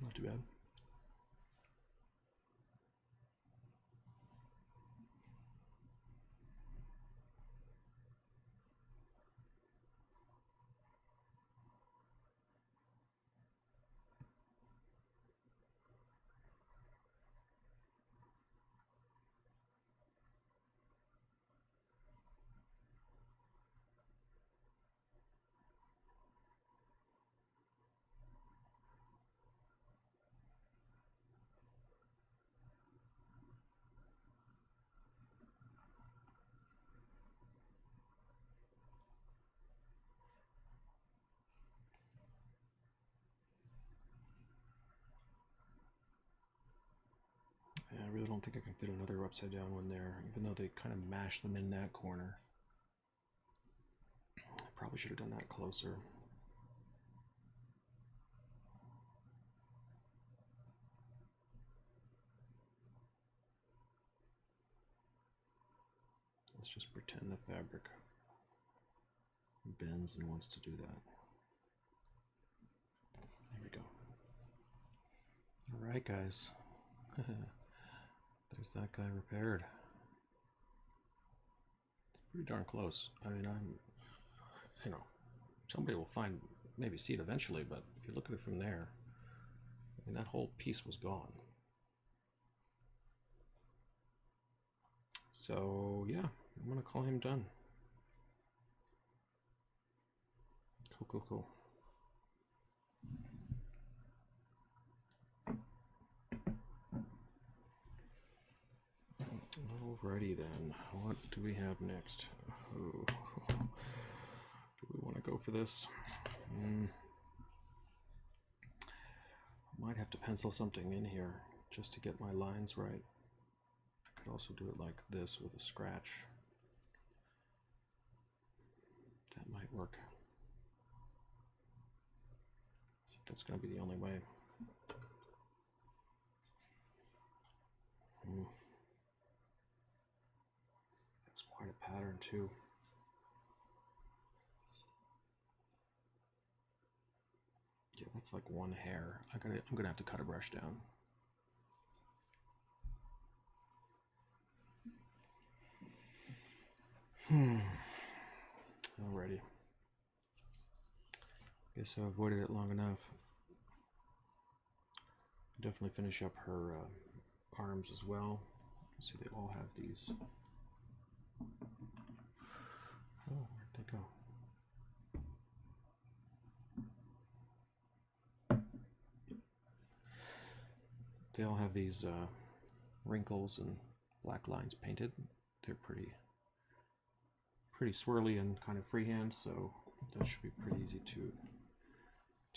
Not too bad. don't think I can fit another upside down one there, even though they kind of mashed them in that corner. I probably should have done that closer. Let's just pretend the fabric bends and wants to do that. There we go. All right, guys. There's that guy repaired. It's pretty darn close. I mean, you know, somebody will maybe see it eventually, but if you look at it from there, I mean, that whole piece was gone. So, yeah, I'm gonna call him done. Cool. Alrighty then, what do we have next? Oh, do we want to go for this? Might have to pencil something in here just to get my lines right. I could also do it like this with a scratch. That might work. I think that's going to be the only way. That's quite a pattern too. Yeah, that's like one hair. I'm gonna have to cut a brush down. Alrighty. Guess I avoided it long enough. Definitely finish up her arms as well. See, they all have these. Oh, where'd they go? They all have these wrinkles and black lines painted. They're pretty swirly and kind of freehand, so that should be pretty easy to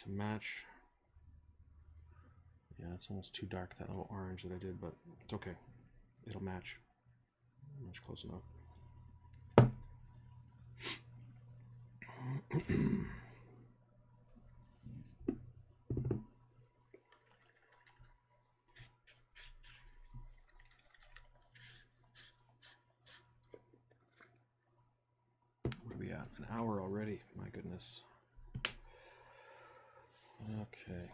match. Yeah, it's almost too dark, that little orange that I did, but it's okay. It'll match. Much close enough. What are we at? An hour already? My goodness. Okay.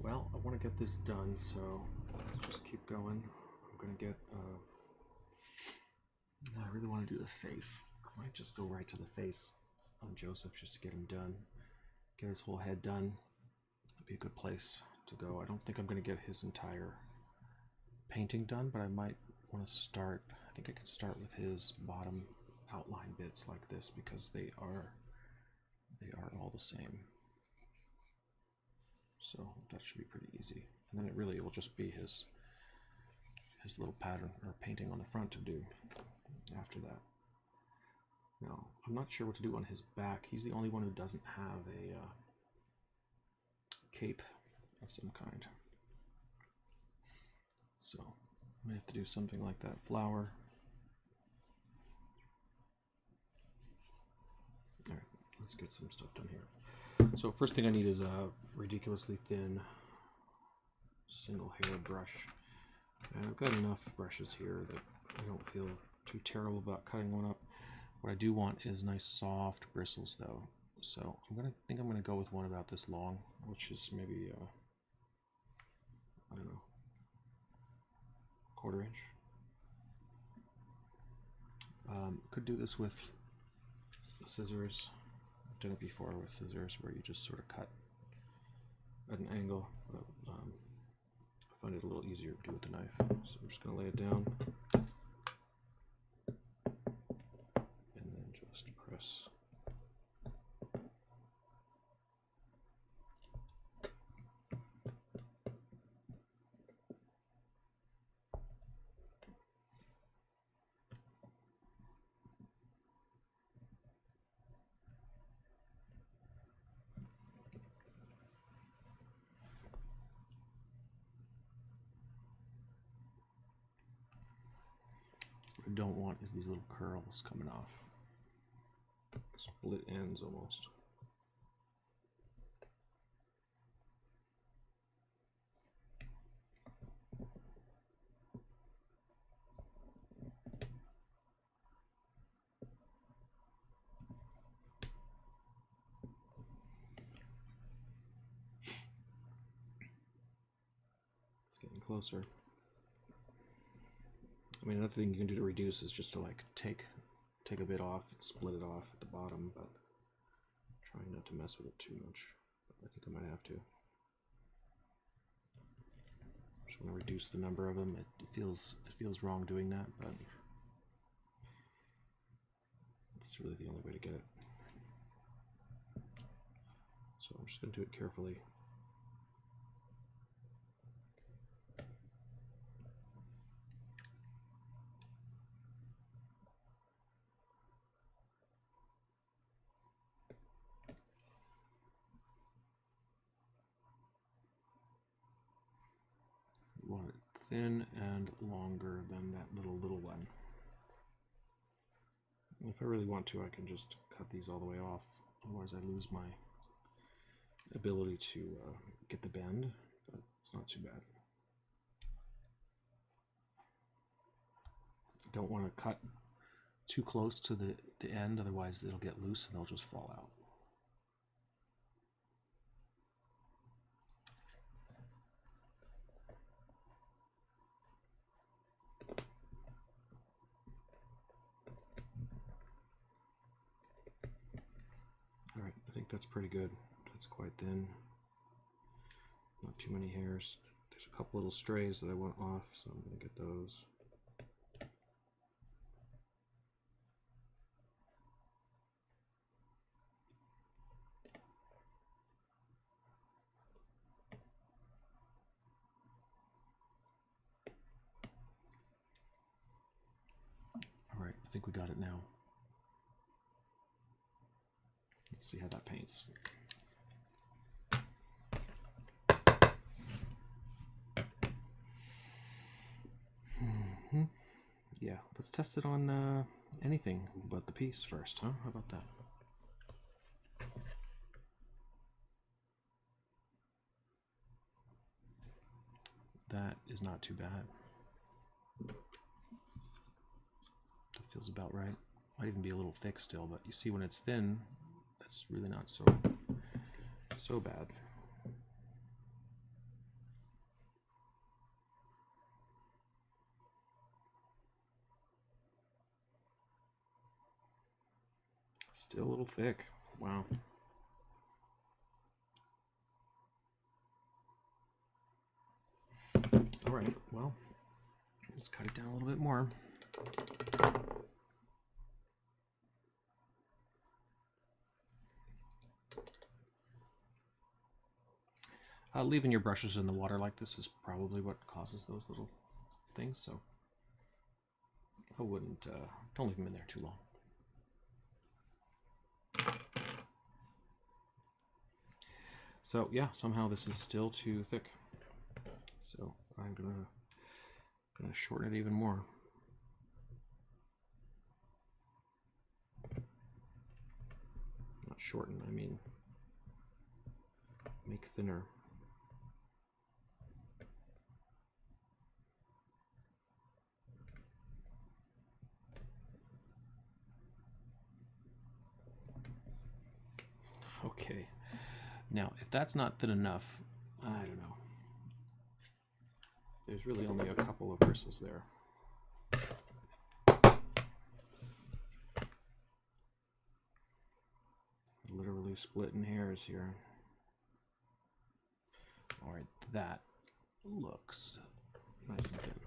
Well, I want to get this done, so let's just keep going. I'm going to get, I really want to do the face. I might just go right to the face on Joseph just to get him done. Get his whole head done. That'd be a good place to go. I don't think I'm going to get his entire painting done, but I might want to start. I think I can start with his bottom outline bits like this because they are all the same. So that should be pretty easy. And then it will just be his little pattern or painting on the front to do after that. Now, I'm not sure what to do on his back. He's the only one who doesn't have a cape of some kind. So I may have to do something like that flower. All right, let's get some stuff done here. So first thing I need is a ridiculously thin single hair brush. And I've got enough brushes here that I don't feel too terrible about cutting one up. What I do want is nice soft bristles though. So I think I'm gonna go with one about this long, which is maybe I don't know, 1/4 inch. Could do this with scissors. I've done it before with scissors where you just sort of cut at an angle, but I find it a little easier to do with the knife. So I'm just going to lay it down and then just press. don't want is these little curls coming off. Split ends almost. It's getting closer. I mean, another thing you can do to reduce is just to like take a bit off and split it off at the bottom, but trying not to mess with it too much. But I think I might have to. Just want to reduce the number of them. It feels wrong doing that, but it's really the only way to get it. So I'm just going to do it carefully. Want it thin and longer than that little one. And if I really want to, I can just cut these all the way off. Otherwise, I lose my ability to get the bend, but it's not too bad. Don't want to cut too close to the end, otherwise it'll get loose and they'll just fall out. Alright, I think that's pretty good. That's quite thin. Not too many hairs. There's a couple little strays that I want off, so I'm going to get those. Alright, I think we got it now. Let's see how that paints. Yeah, let's test it on anything but the piece first, huh? How about that? That is not too bad. That feels about right. Might even be a little thick still, but you see when it's thin, that's really not so bad. Still a little thick. Wow. All right, well, let's cut it down a little bit more. Leaving your brushes in the water like this is probably what causes those little things, so I wouldn't, don't leave them in there too long. So yeah, somehow this is still too thick. So I'm gonna shorten it even more. Not shorten, I mean make thinner. Okay, now if that's not thin enough, I don't know. There's really only a couple of bristles there. Literally splitting hairs here. All right, that looks nice and thin.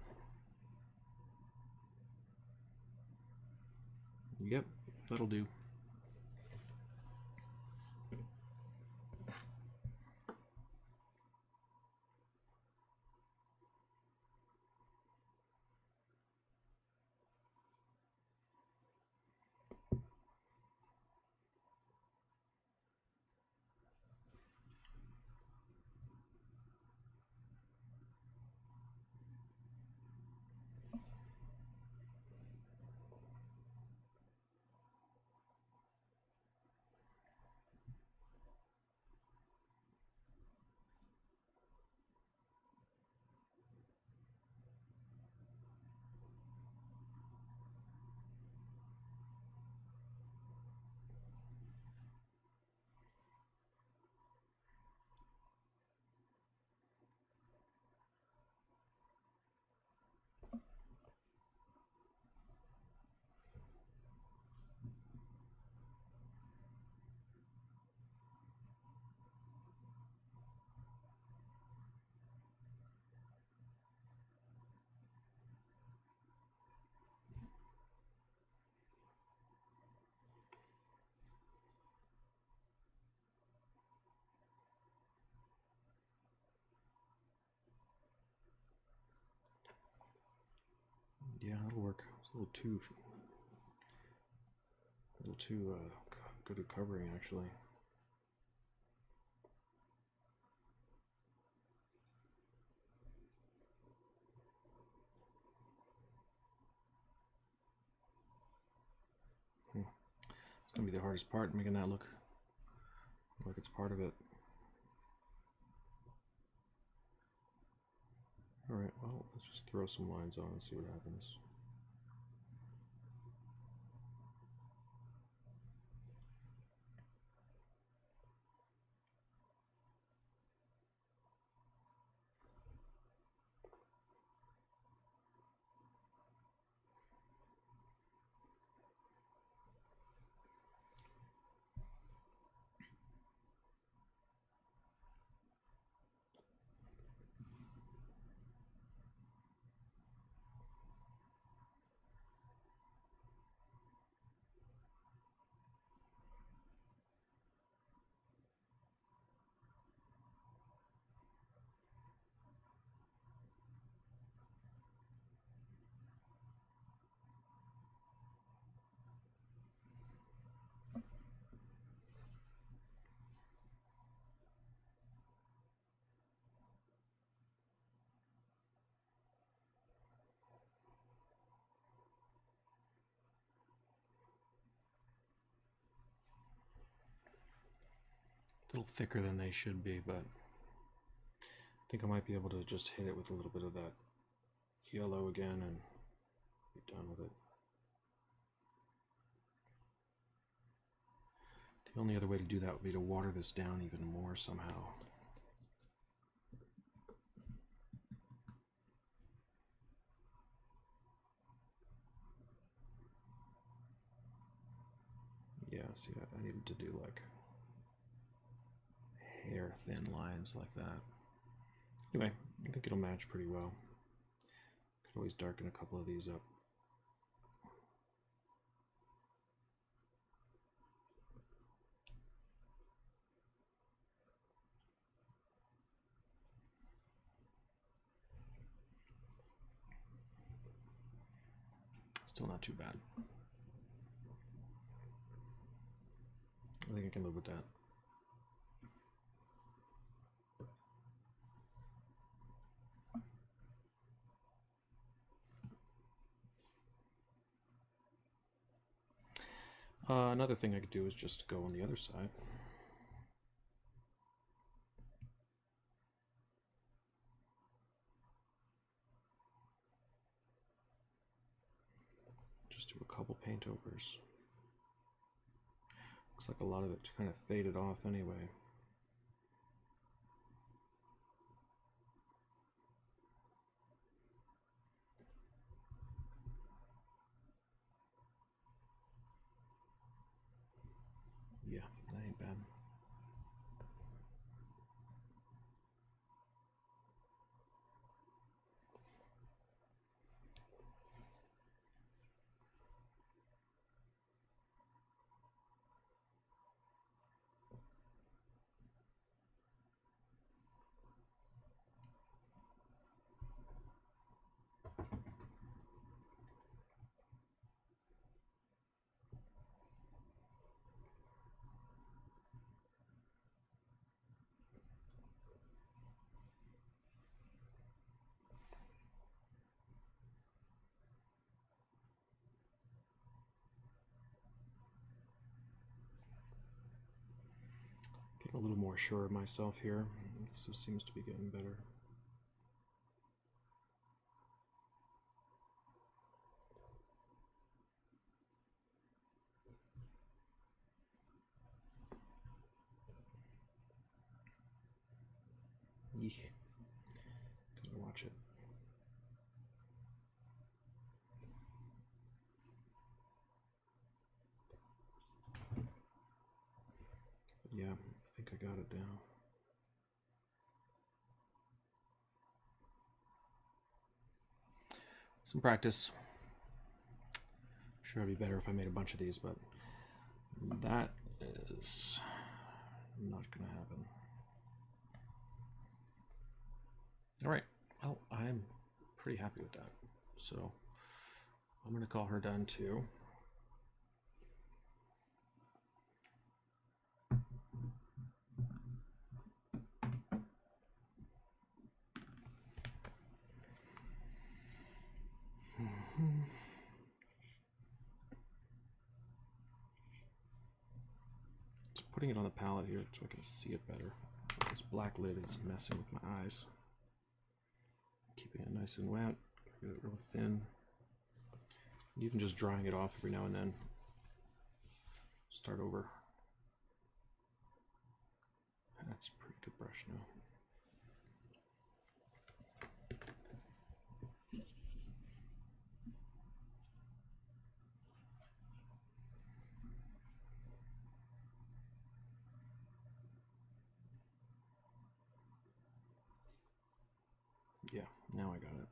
Yep, that'll do. Yeah, that'll work. It's a little too good at covering, actually. It's gonna be the hardest part, making that look like it's part of it. Alright, well, let's just throw some lines on and see what happens. A little thicker than they should be, but I think I might be able to just hit it with a little bit of that yellow again and be done with it. The only other way to do that would be to water this down even more somehow. Yeah, see, I needed to do like hair thin lines like that. Anyway, I think it'll match pretty well. Could always darken a couple of these up. Still not too bad. I think I can live with that. Another thing I could do is just go on the other side. Just do a couple paint overs. Looks like a lot of it kind of faded off anyway. Yeah, that ain't bad. Getting a little more sure of myself here. This seems to be getting better. Eek. Gotta watch it. Yeah, I think I got it down. Some practice. Sure, it'd be better if I made a bunch of these, but that is not gonna happen. All right, well, I'm pretty happy with that. So I'm going to call her done too. Just putting it on the palette here so I can see it better. This black lid is messing with my eyes. Keeping it nice and wet, get it real thin. And even just drying it off every now and then. Start over. That's a pretty good brush now. Yeah, now I got it.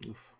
Oof.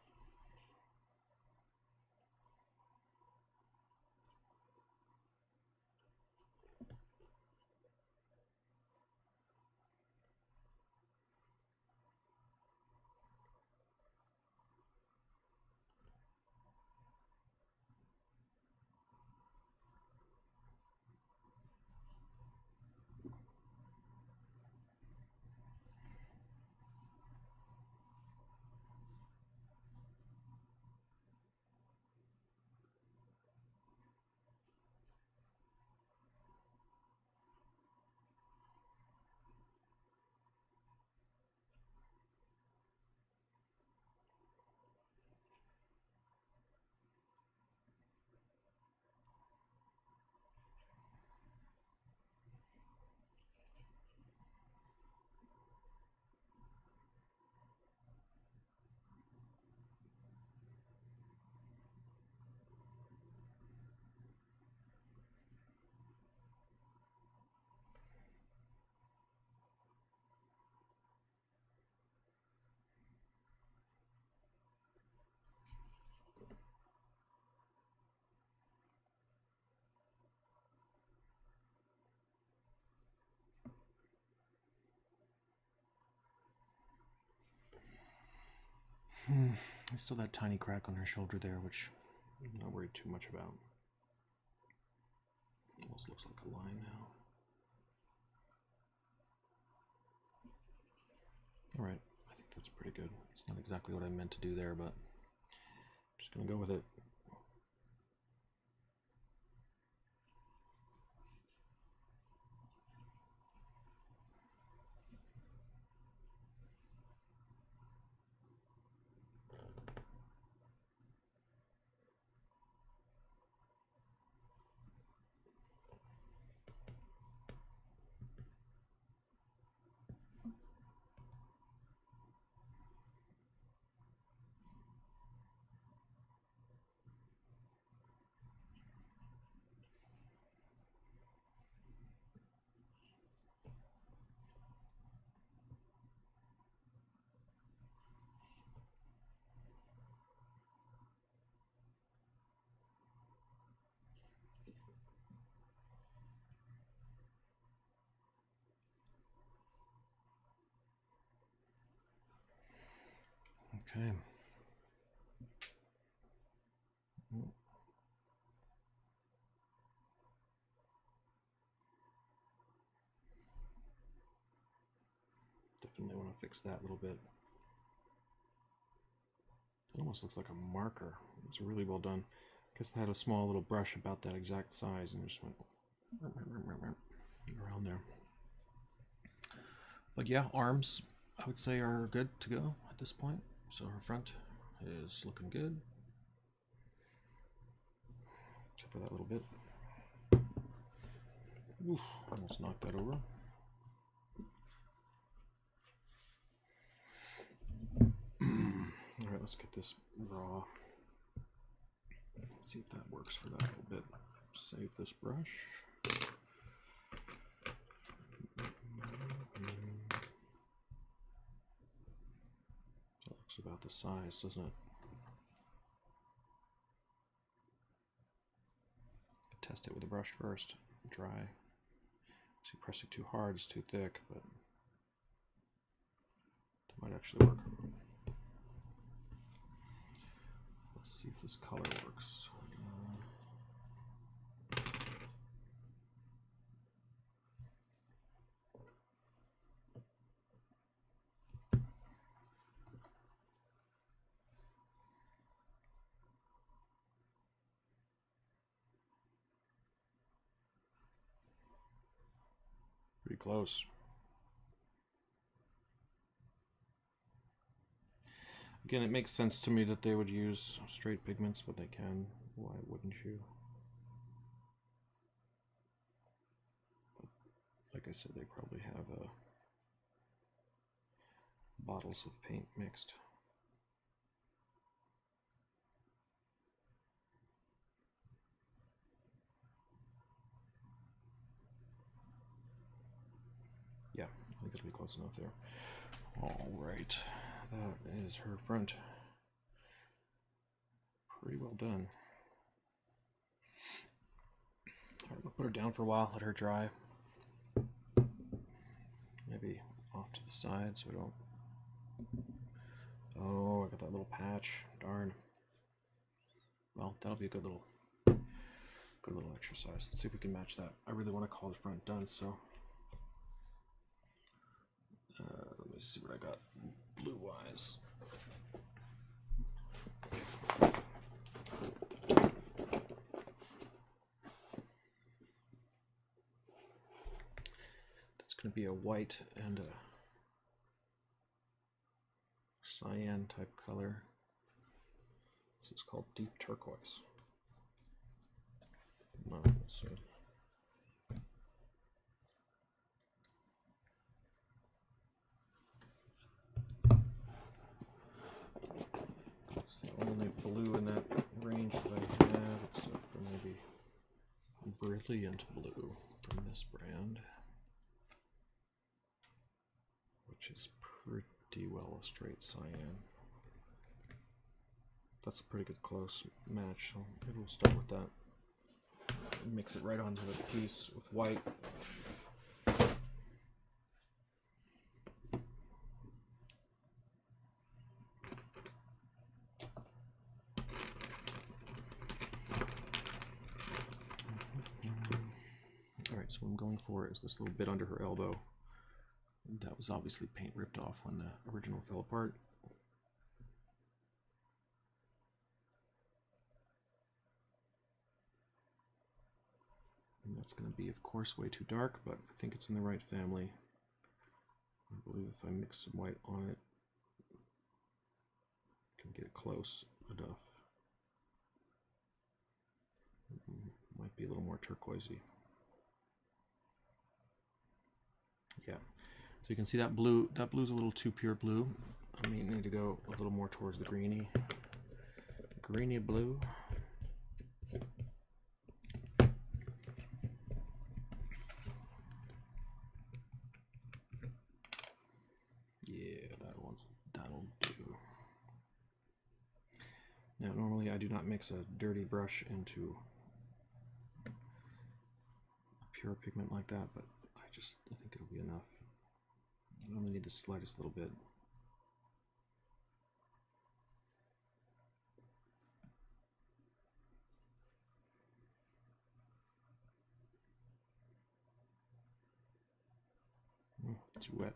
Still that tiny crack on her shoulder there, which I'm not worried too much about. Almost looks like a line now. Alright, I think that's pretty good. It's not exactly what I meant to do there, but I'm just going to go with it. Okay. Definitely want to fix that a little bit. It almost looks like a marker. It's really well done. I guess I had a small little brush about that exact size and just went around there. But yeah, arms, I would say, are good to go at this point. So her front is looking good. Except for that little bit. Oof, almost knocked that over. Alright, let's get this raw. Let's see if that works for that little bit. Save this brush. That looks about the size, doesn't it? Test it with a brush first. Dry. So you press it too hard, it's too thick, but it might actually work. Let's see if this color works. Pretty close. Again, it makes sense to me that they would use straight pigments, but they can. Why wouldn't you? But like I said, they probably have bottles of paint mixed. Yeah, I think that'll be close enough there. All right, that is her front. Pretty well done. All right, we'll put her down for a while, let her dry. Maybe off to the side so we don't... Oh, I got that little patch. Darn. Well, that'll be a good little exercise. Let's see if we can match that. I really want to call the front done, so... let me see what I got blue-wise. That's going to be a white and a cyan type color. This is called deep turquoise. Well, let's see. It's the only blue in that range that I have, except for maybe brilliant blue from this brand, which is pretty well a straight cyan. That's a pretty good close match, so maybe we'll start with that. Mix it right onto the piece with white. Alright, so what I'm going for is this little bit under her elbow. That was obviously paint ripped off when the original fell apart. And that's going to be, of course, way too dark, but I think it's in the right family. I believe if I mix some white on it, I can get it close enough. Might be a little more turquoisey. Yeah, so you can see that blue. That blue's a little too pure blue. I need to go a little more towards the greeny blue. Yeah, that'll do. Now, normally I do not mix a dirty brush into a pure pigment like that, but I think it'll be enough. I only need the slightest little bit. Too wet.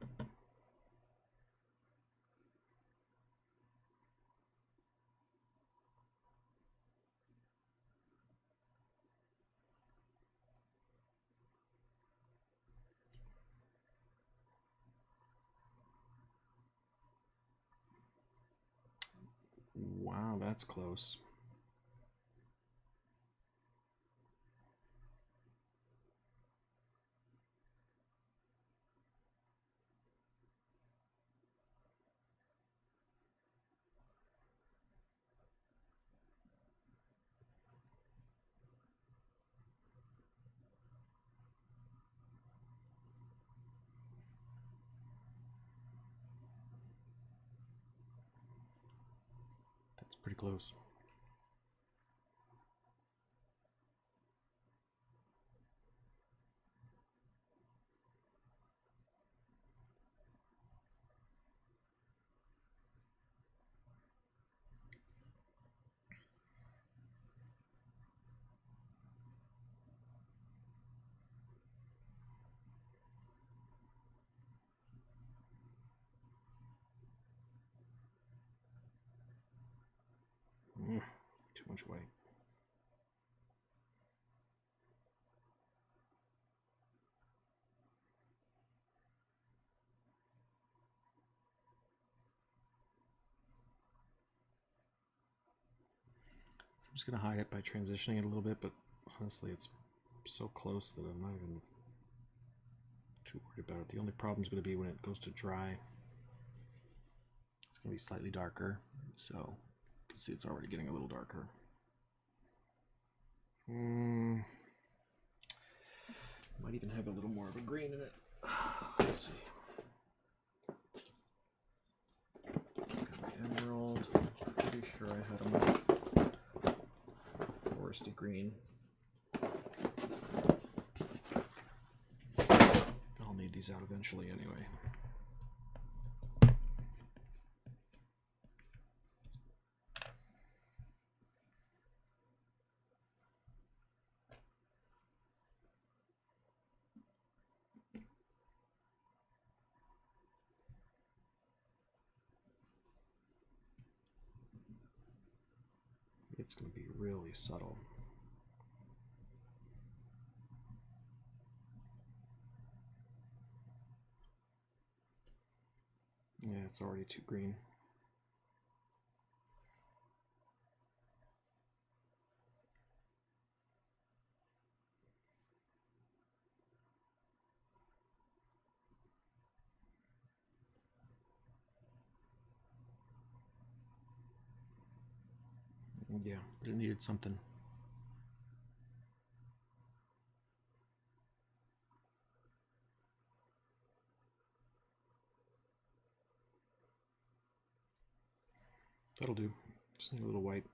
Wow, that's close. That's pretty close. Too much white. I'm just going to hide it by transitioning it a little bit, but honestly it's so close that I'm not even too worried about it. The only problem is going to be when it goes to dry. It's going to be slightly darker, so you can see it's already getting a little darker. Might even have a little more of a green in it. Let's see. Got my emerald. Pretty sure I had a more foresty green. I'll need these out eventually anyway. It's going to be really subtle. Yeah, it's already too green. Yeah, but it needed something. That'll do. Just need a little white.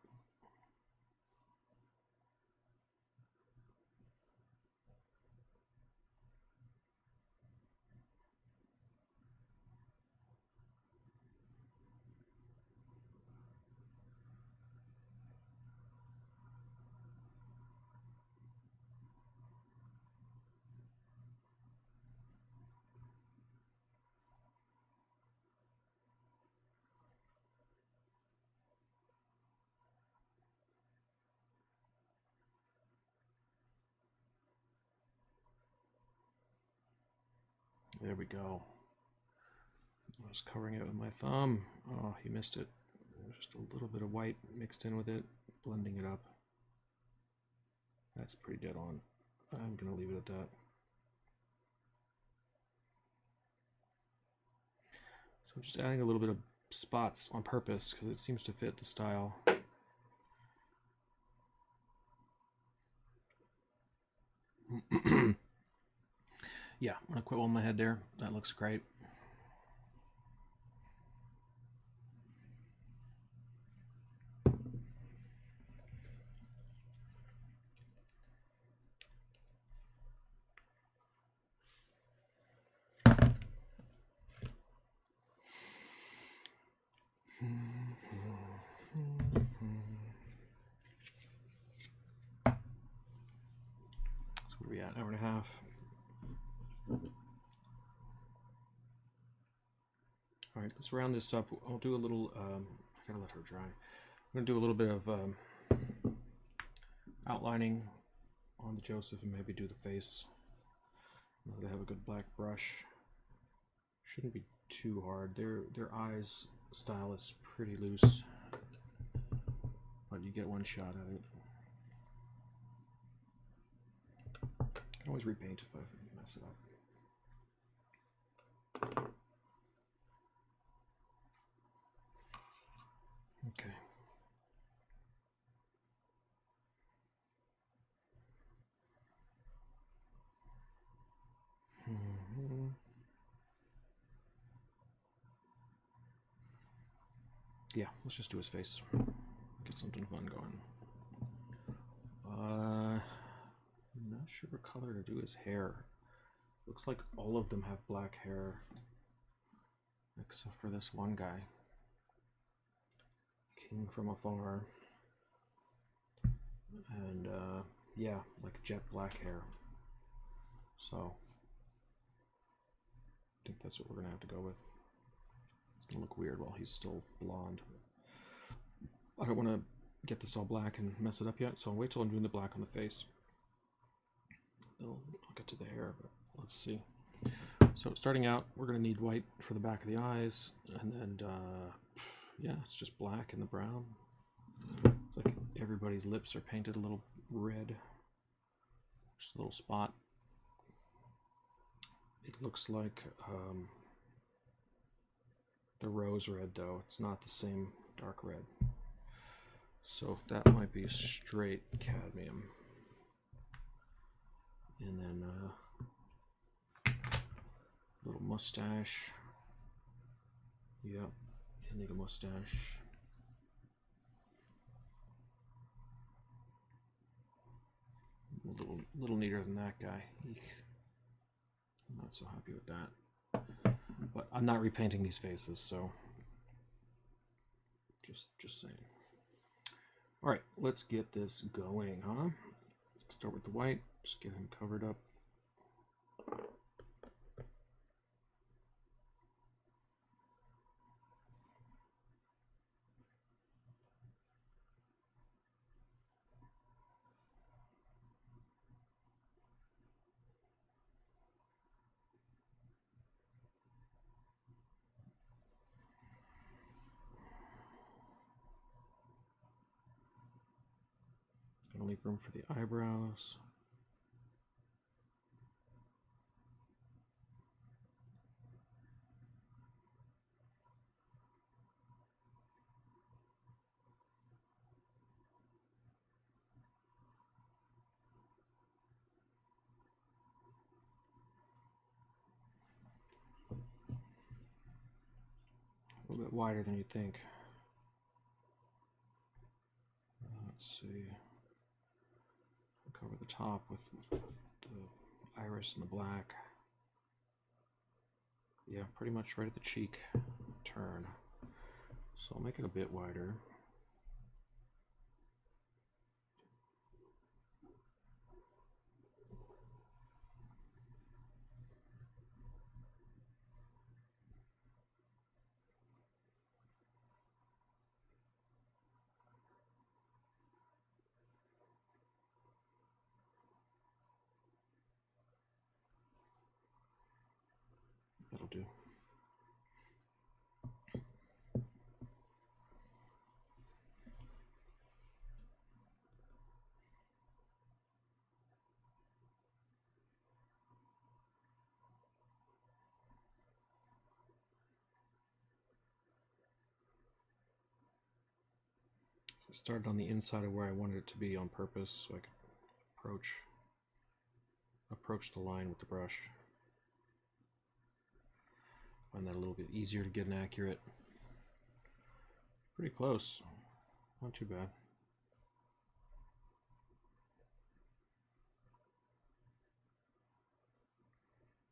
There we go. I was covering it with my thumb. Oh, you missed it. Just a little bit of white mixed in with it, blending it up. That's pretty dead on. I'm going to leave it at that. So I'm just adding a little bit of spots on purpose because it seems to fit the style. Yeah, I'm going to quit on my head there. That looks great. So what are we at? Hour and a half. All right, let's round this up. I'll do a little, I gotta let her dry. I'm gonna do a little bit of outlining on the Joseph and maybe do the face. Now that I have a good black brush. Shouldn't be too hard. Their eyes style is pretty loose, but you get one shot at it. I can always repaint if I mess it up. Okay. Yeah, let's just do his face. Get something fun going. I'm not sure what color to do his hair. Looks like all of them have black hair, except for this one guy. King from afar. And yeah, like jet black hair. So I think that's what we're gonna have to go with. It's gonna look weird while he's still blonde. I don't want to get this all black and mess it up yet, so I'll wait till I'm doing the black on the face. I'll get to the hair, but let's see. So starting out, we're gonna need white for the back of the eyes, and then yeah, it's just black and the brown. It's like everybody's lips are painted a little red. Just a little spot. It looks like the rose red, though. It's not the same dark red. So that might be straight cadmium. And then little mustache. Yep, you need a mustache. A little neater than that guy. Eek. I'm not so happy with that. But I'm not repainting these faces, so just saying. All right, let's get this going, huh? Start with the white. Just get him covered up. Gonna leave room for the eyebrows. A little bit wider than you'd think. Let's see. Cover the top with the iris and the black. Yeah, pretty much right at the cheek turn. So I'll make it a bit wider. That'll do. So I started on the inside of where I wanted it to be on purpose, so I could approach the line with the brush. Find that a little bit easier to get an accurate. Pretty close. Not too bad.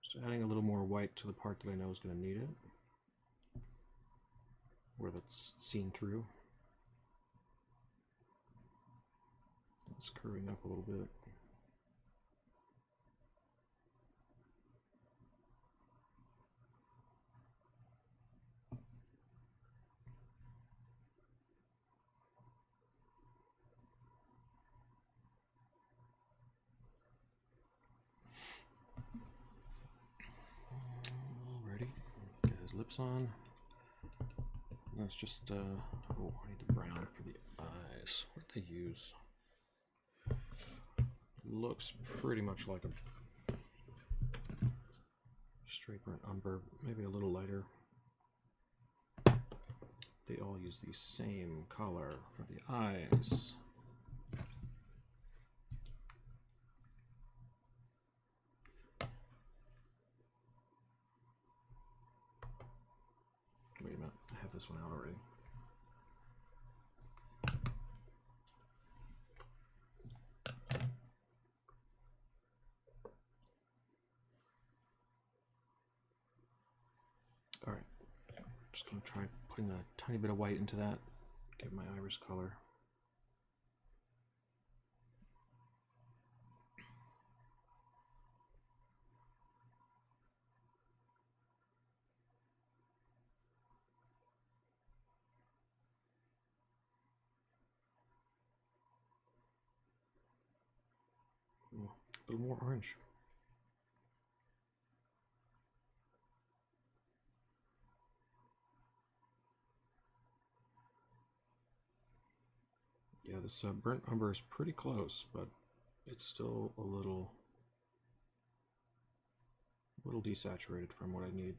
Just adding a little more white to the part that I know is going to need it. Where that's seen through. It's curving up a little bit. lips on. That's just, oh, I need the brown for the eyes. What did they use? Looks pretty much like a straight burnt umber, maybe a little lighter. They all use the same color for the eyes. Wait a minute, I have this one out already. All right, just gonna try putting a tiny bit of white into that, get my iris color. A little more orange. Yeah, this burnt umber is pretty close, but it's still a little desaturated from what I need.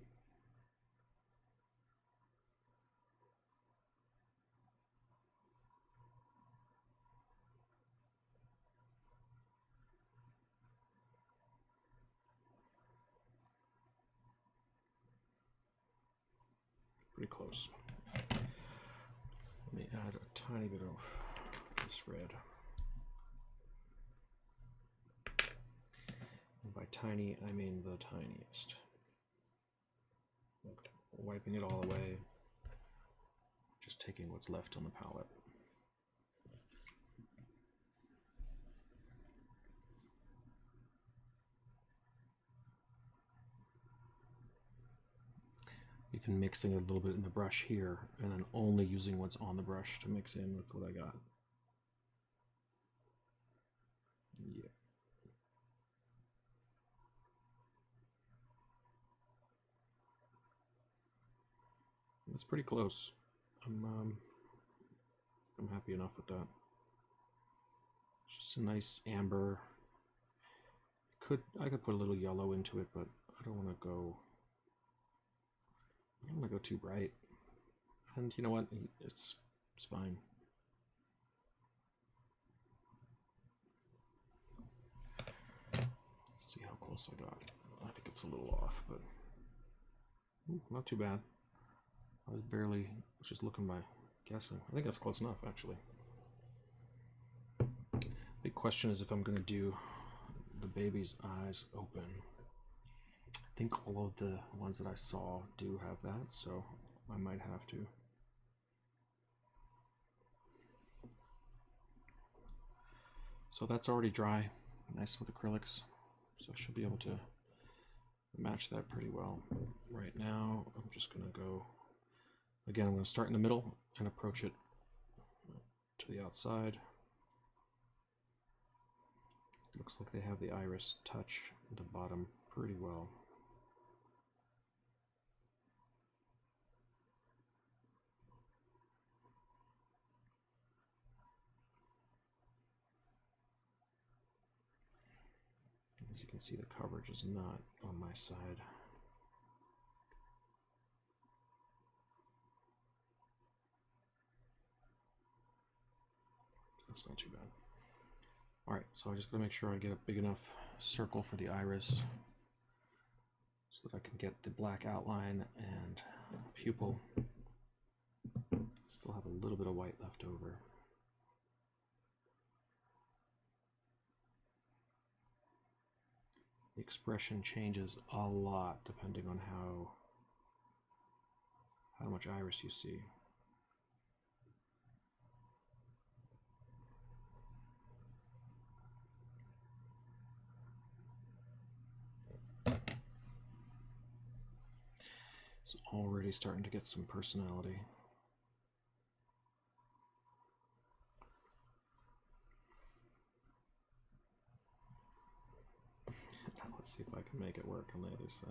Pretty close. Let me add a tiny bit of this red. And by tiny, I mean the tiniest. Wiping it all away, just taking what's left on the palette. Even mixing a little bit in the brush here, and then only using what's on the brush to mix in with what I got. Yeah. That's pretty close. I'm happy enough with that. It's just a nice amber. I could put a little yellow into it, but I don't want to go too bright. And you know what? It's fine. Let's see how close I got. I think it's a little off, but not too bad. I was just looking by guessing. I think that's close enough, actually. Big question is if I'm going to do the baby's eyes open. I think all of the ones that I saw do have that, so I might have to. So that's already dry, nice with acrylics, so I should be able to match that pretty well. Right now, I'm just going to go, again, I'm going to start in the middle and approach it to the outside. Looks like they have the iris touch at the bottom pretty well. As you can see, the coverage is not on my side. That's not too bad. Alright, so I just gotta make sure I get a big enough circle for the iris so that I can get the black outline and pupil. Still have a little bit of white left over. The expression changes a lot depending on how much iris you see. It's already starting to get some personality. Now let's see if I can make it work on the other side.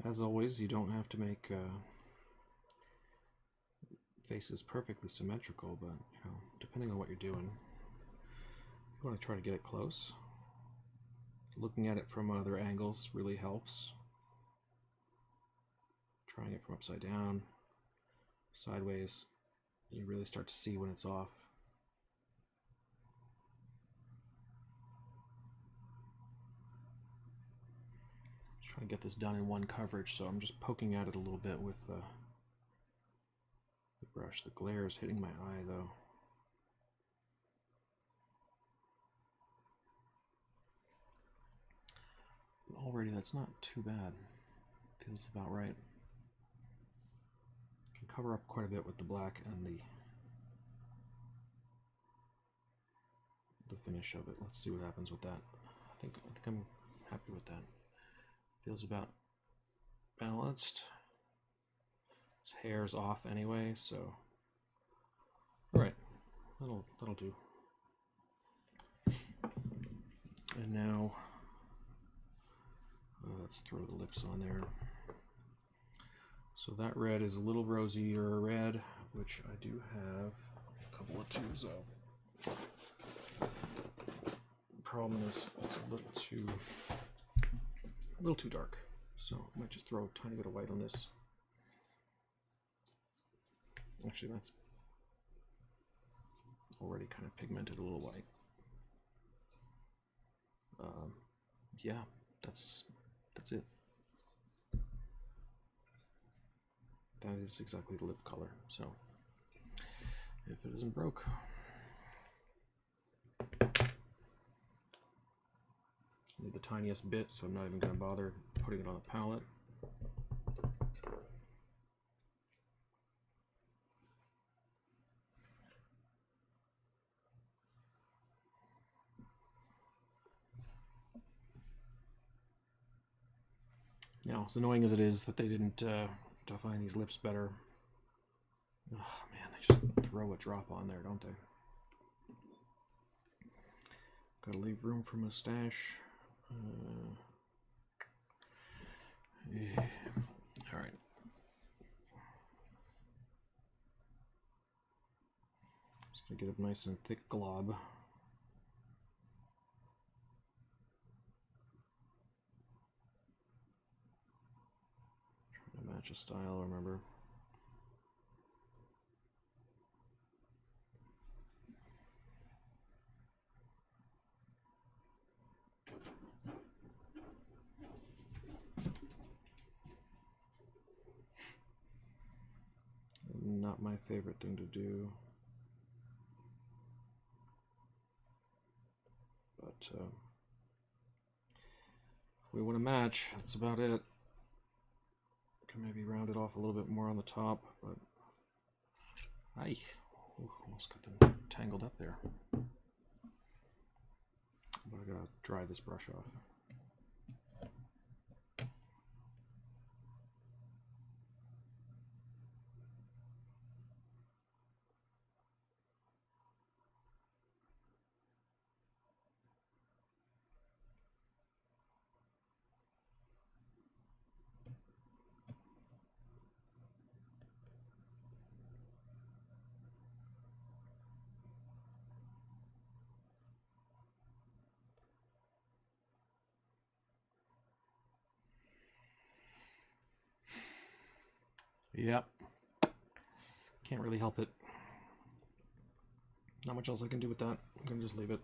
As always, you don't have to make faces perfectly symmetrical, but depending on what you're doing, you want to try to get it close. Looking at it from other angles really helps. Trying it from upside down, sideways, you really start to see when it's off. Trying to get this done in one coverage, so I'm just poking at it a little bit with the brush. The glare is hitting my eye though. Already that's not too bad. Feels about right. Can cover up quite a bit with the black and the finish of it. Let's see what happens with that. I think I'm happy with that. Feels about balanced. His hair's off anyway, so all right, that'll do. And now let's throw the lips on there. So that red is a little rosier red, which I do have a couple of tubes of. The problem is it's a little too dark, so I might just throw a tiny bit of white on this. Actually, that's already kind of pigmented a little white. Yeah, that's it. That is exactly the lip color, so if it isn't broke. Need the tiniest bit, so I'm not even going to bother putting it on the palette. Now, as annoying as it is that they didn't define these lips better, oh man, they just throw a drop on there, don't they? Gotta leave room for mustache. Yeah. All right. Just gonna get a nice and thick glob. Trying to match a style, remember. Not my favorite thing to do, but if we want to match, that's about it. Can maybe round it off a little bit more on the top, but I almost got them tangled up there. But I gotta dry this brush off. Yep. Can't really help it. Not much else I can do with that. I'm gonna just leave it.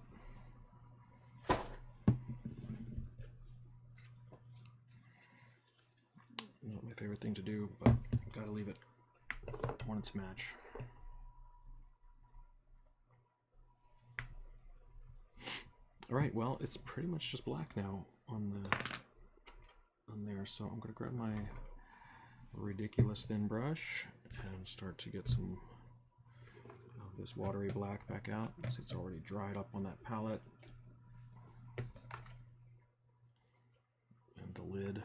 Not my favorite thing to do, but gotta leave it. Want it to match. Alright, well, it's pretty much just black now on there, so I'm gonna grab my ridiculous thin brush and start to get some of this watery black back out, because it's already dried up on that palette. And the lid.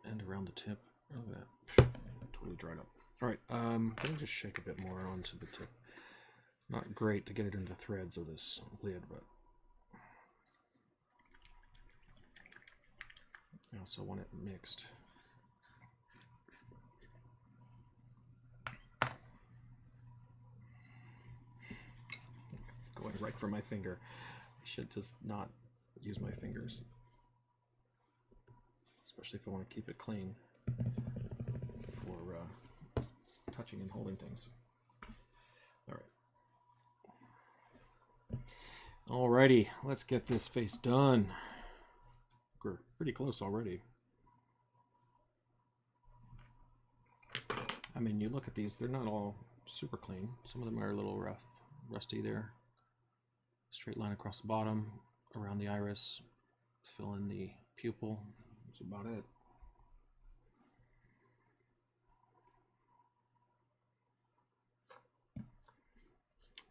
And around the tip. Look at that. Totally dried up. Alright, let me just shake a bit more onto the tip. It's not great to get it into threads of this lid, but I also want it mixed. Going right for my finger. I should just not use my fingers, especially if I want to keep it clean for touching and holding things. All right. Alrighty, let's get this face done. We're pretty close already. I mean, you look at these, they're not all super clean. Some of them are a little rough, rusty there. Straight line across the bottom, around the iris, fill in the pupil. That's about it.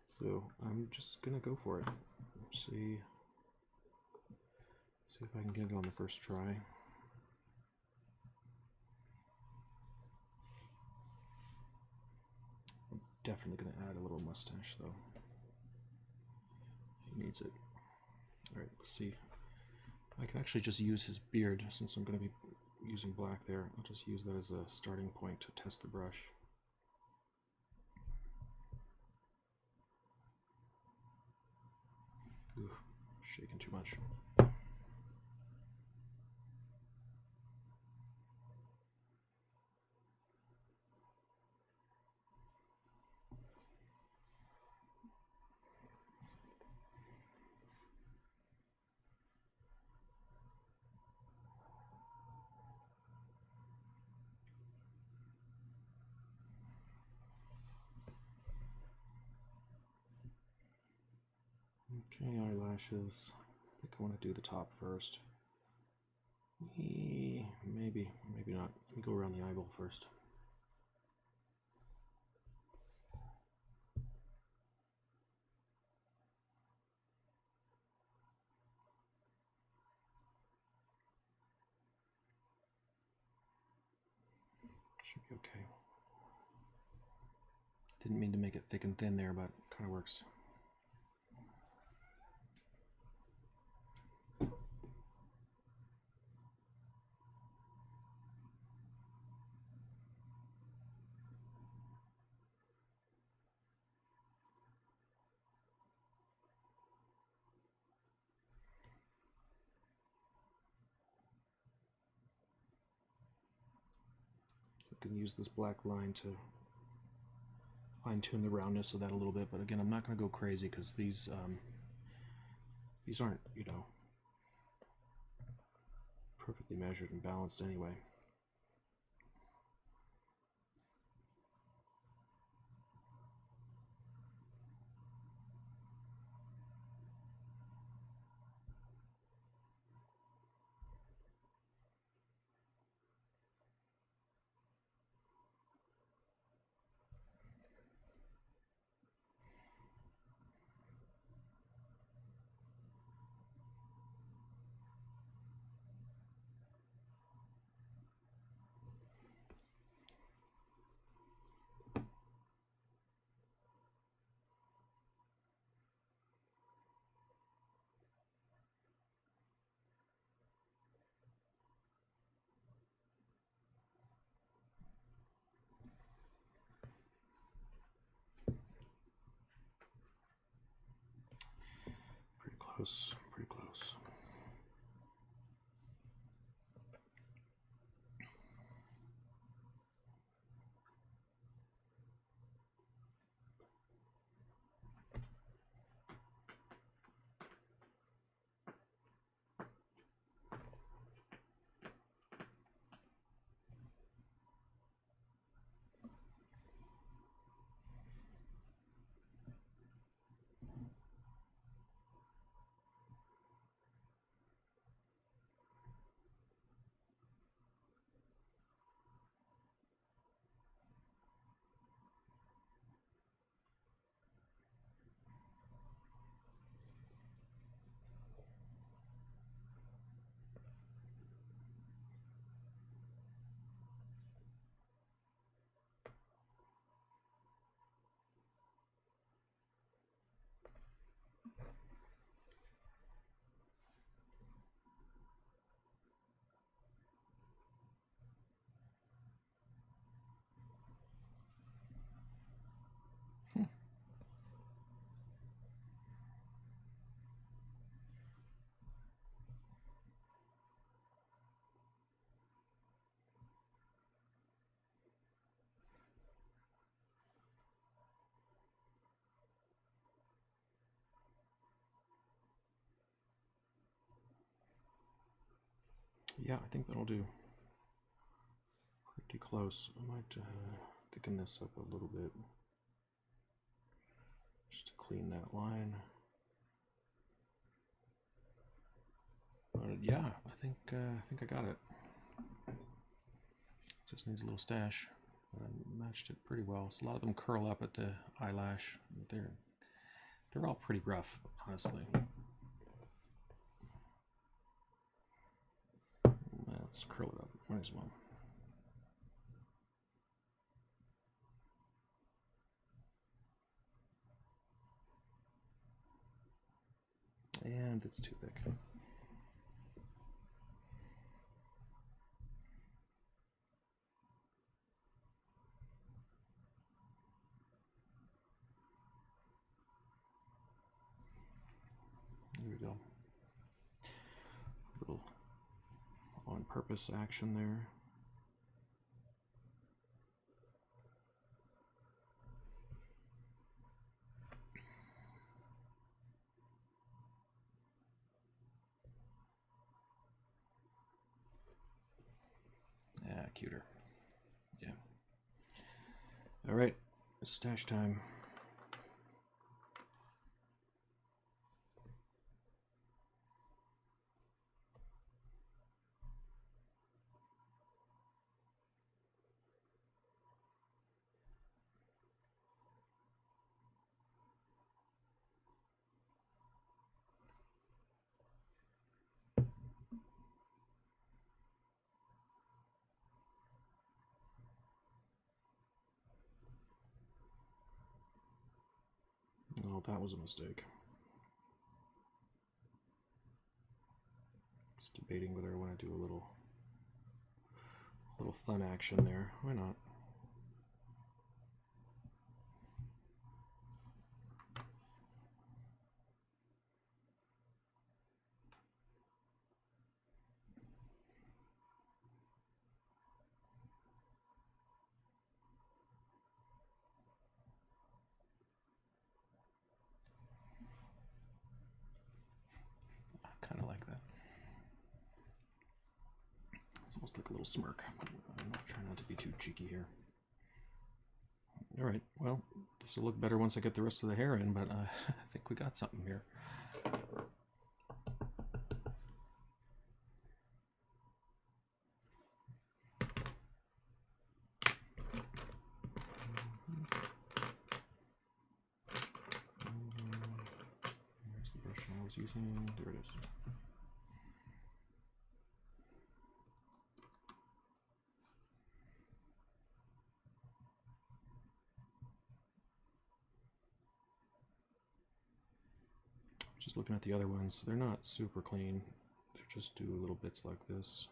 So I'm just gonna go for it. See if I can get it on the first try. I'm definitely gonna add a little mustache though. He needs it. Alright, let's see. I can actually just use his beard since I'm gonna be using black there. I'll just use that as a starting point to test the brush. Ooh, shaking too much. Okay, eyelashes. I think I want to do the top first. Maybe not. Let me go around the eyeball first. Should be okay. Didn't mean to make it thick and thin there, but it kind of works. I can use this black line to fine-tune the roundness of that a little bit, but again, I'm not going to go crazy because these aren't, you know, perfectly measured and balanced anyway. Pretty close, pretty close. Yeah, I think that'll do. Pretty close. I might thicken this up a little bit just to clean that line. But yeah, I think I got it. Just needs a little stash. But I matched it pretty well. So a lot of them curl up at the eyelash. They're all pretty rough, honestly. Let's curl it up. Might as well. And it's too thick. There we go. Little on purpose action there. Yeah, cuter. Yeah. All right, it's stash time. Oh, that was a mistake. Just debating whether I want to do a little fun action there. Why not? I kind of like that. It's almost like a little smirk. I'm not trying not to be too cheeky here. All right, well, this will look better once I get the rest of the hair in, but I think we got something here. Here's the brush I was using. There it is. Just looking at the other ones, they're not super clean. They just do little bits like this.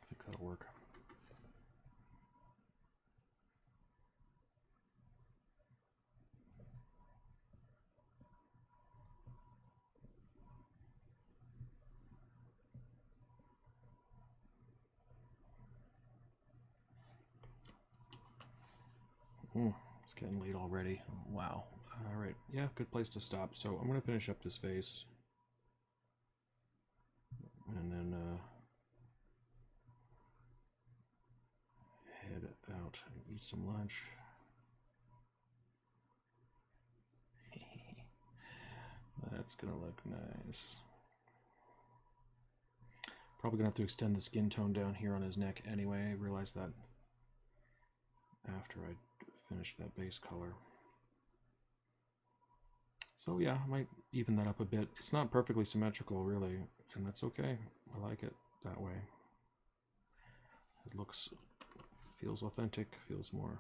I think that'll work. It's getting late already. Wow. All right. Yeah, good place to stop. So I'm going to finish up this face. And then head out and eat some lunch. That's going to look nice. Probably going to have to extend the skin tone down here on his neck anyway. I realized that after I finished that base color. So yeah, I might even that up a bit. It's not perfectly symmetrical, really, and that's okay. I like it that way. It feels authentic, feels more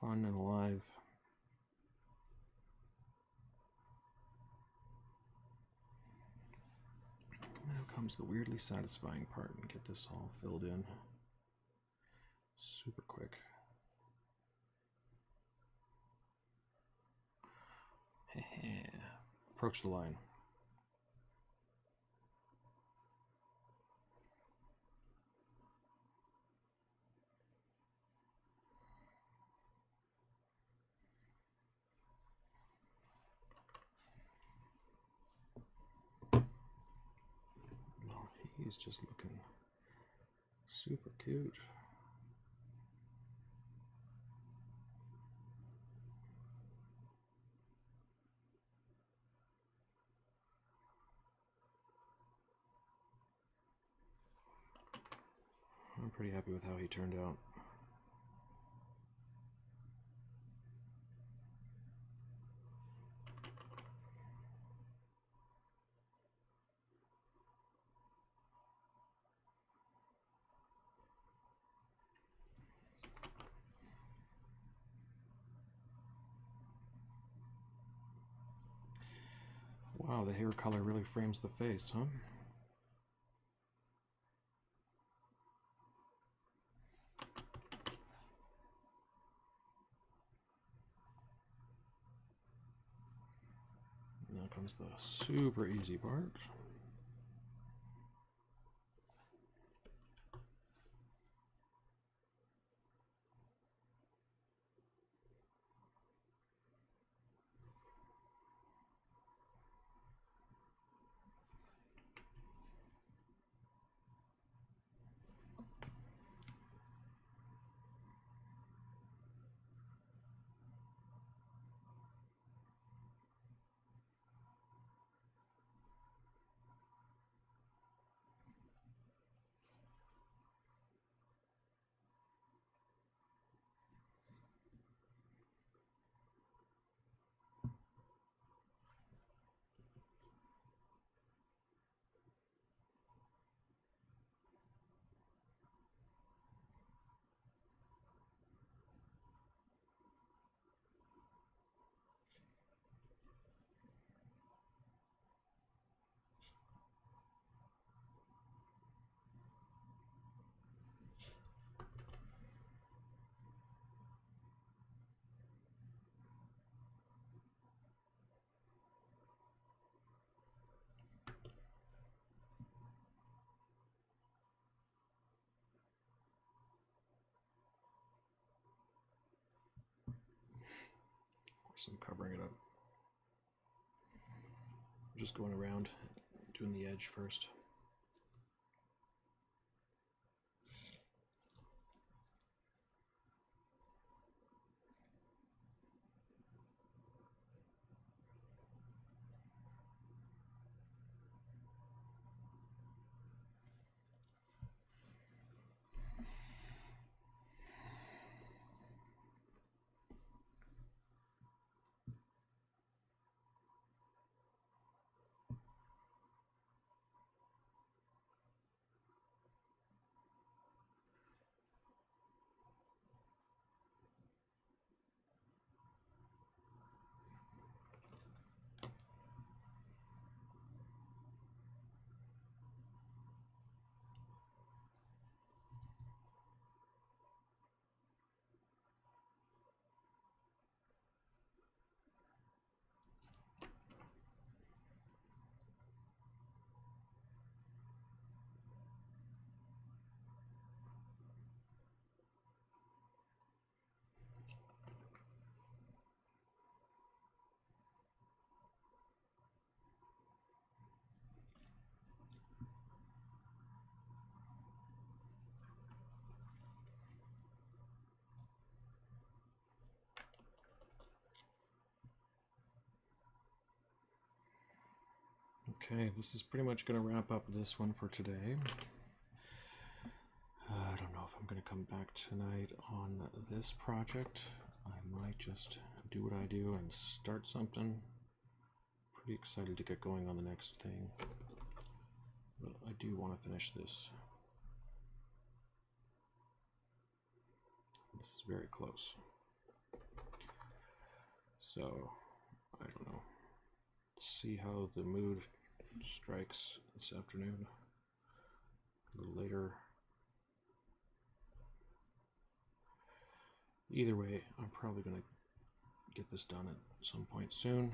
fun and alive. Now comes the weirdly satisfying part, and get this all filled in super quick. Approach the line. He's just looking super cute. I'm pretty happy with how he turned out. Wow, the hair color really frames the face, huh? Now comes the super easy part. I'm covering it up. I'm just going around doing the edge first. Okay, this is pretty much going to wrap up this one for today. I don't know if I'm going to come back tonight on this project. I might just do what I do and start something. Pretty excited to get going on the next thing. But I do want to finish this. This is very close. So, I don't know. Let's see how the mood strikes this afternoon. A little later. Either way, I'm probably going to get this done at some point soon.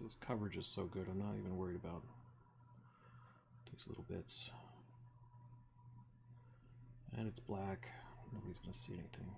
This coverage is so good, I'm not even worried about these little bits. And it's black, nobody's going to see anything.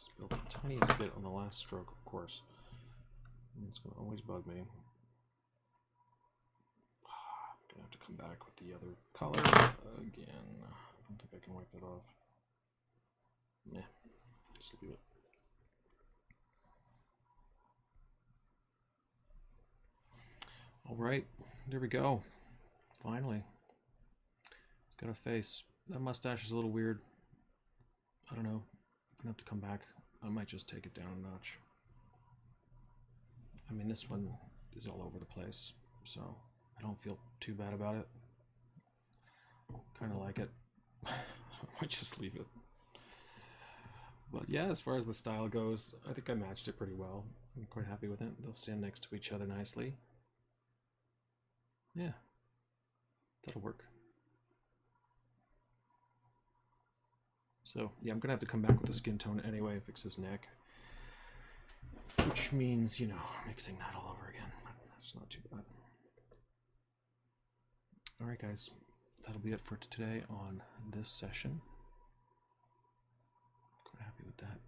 Spilled the tiniest bit on the last stroke, of course. It's going to always bug me. I'm going to have to come back with the other color again. I don't think I can wipe that off. Nah, just leave it. All right, there we go. Finally. It's got a face. That mustache is a little weird. I don't know. I'm gonna have to come back. I might just take it down a notch. I mean, this one is all over the place, so I don't feel too bad about it. Kind of like it. I might just leave it. But yeah, as far as the style goes, I think I matched it pretty well. I'm quite happy with it. They'll stand next to each other nicely. Yeah, that'll work. So yeah, I'm gonna have to come back with the skin tone anyway, fix his neck. Which means, you know, mixing that all over again. It's not too bad. Alright guys, that'll be it for today on this session. Quite happy with that.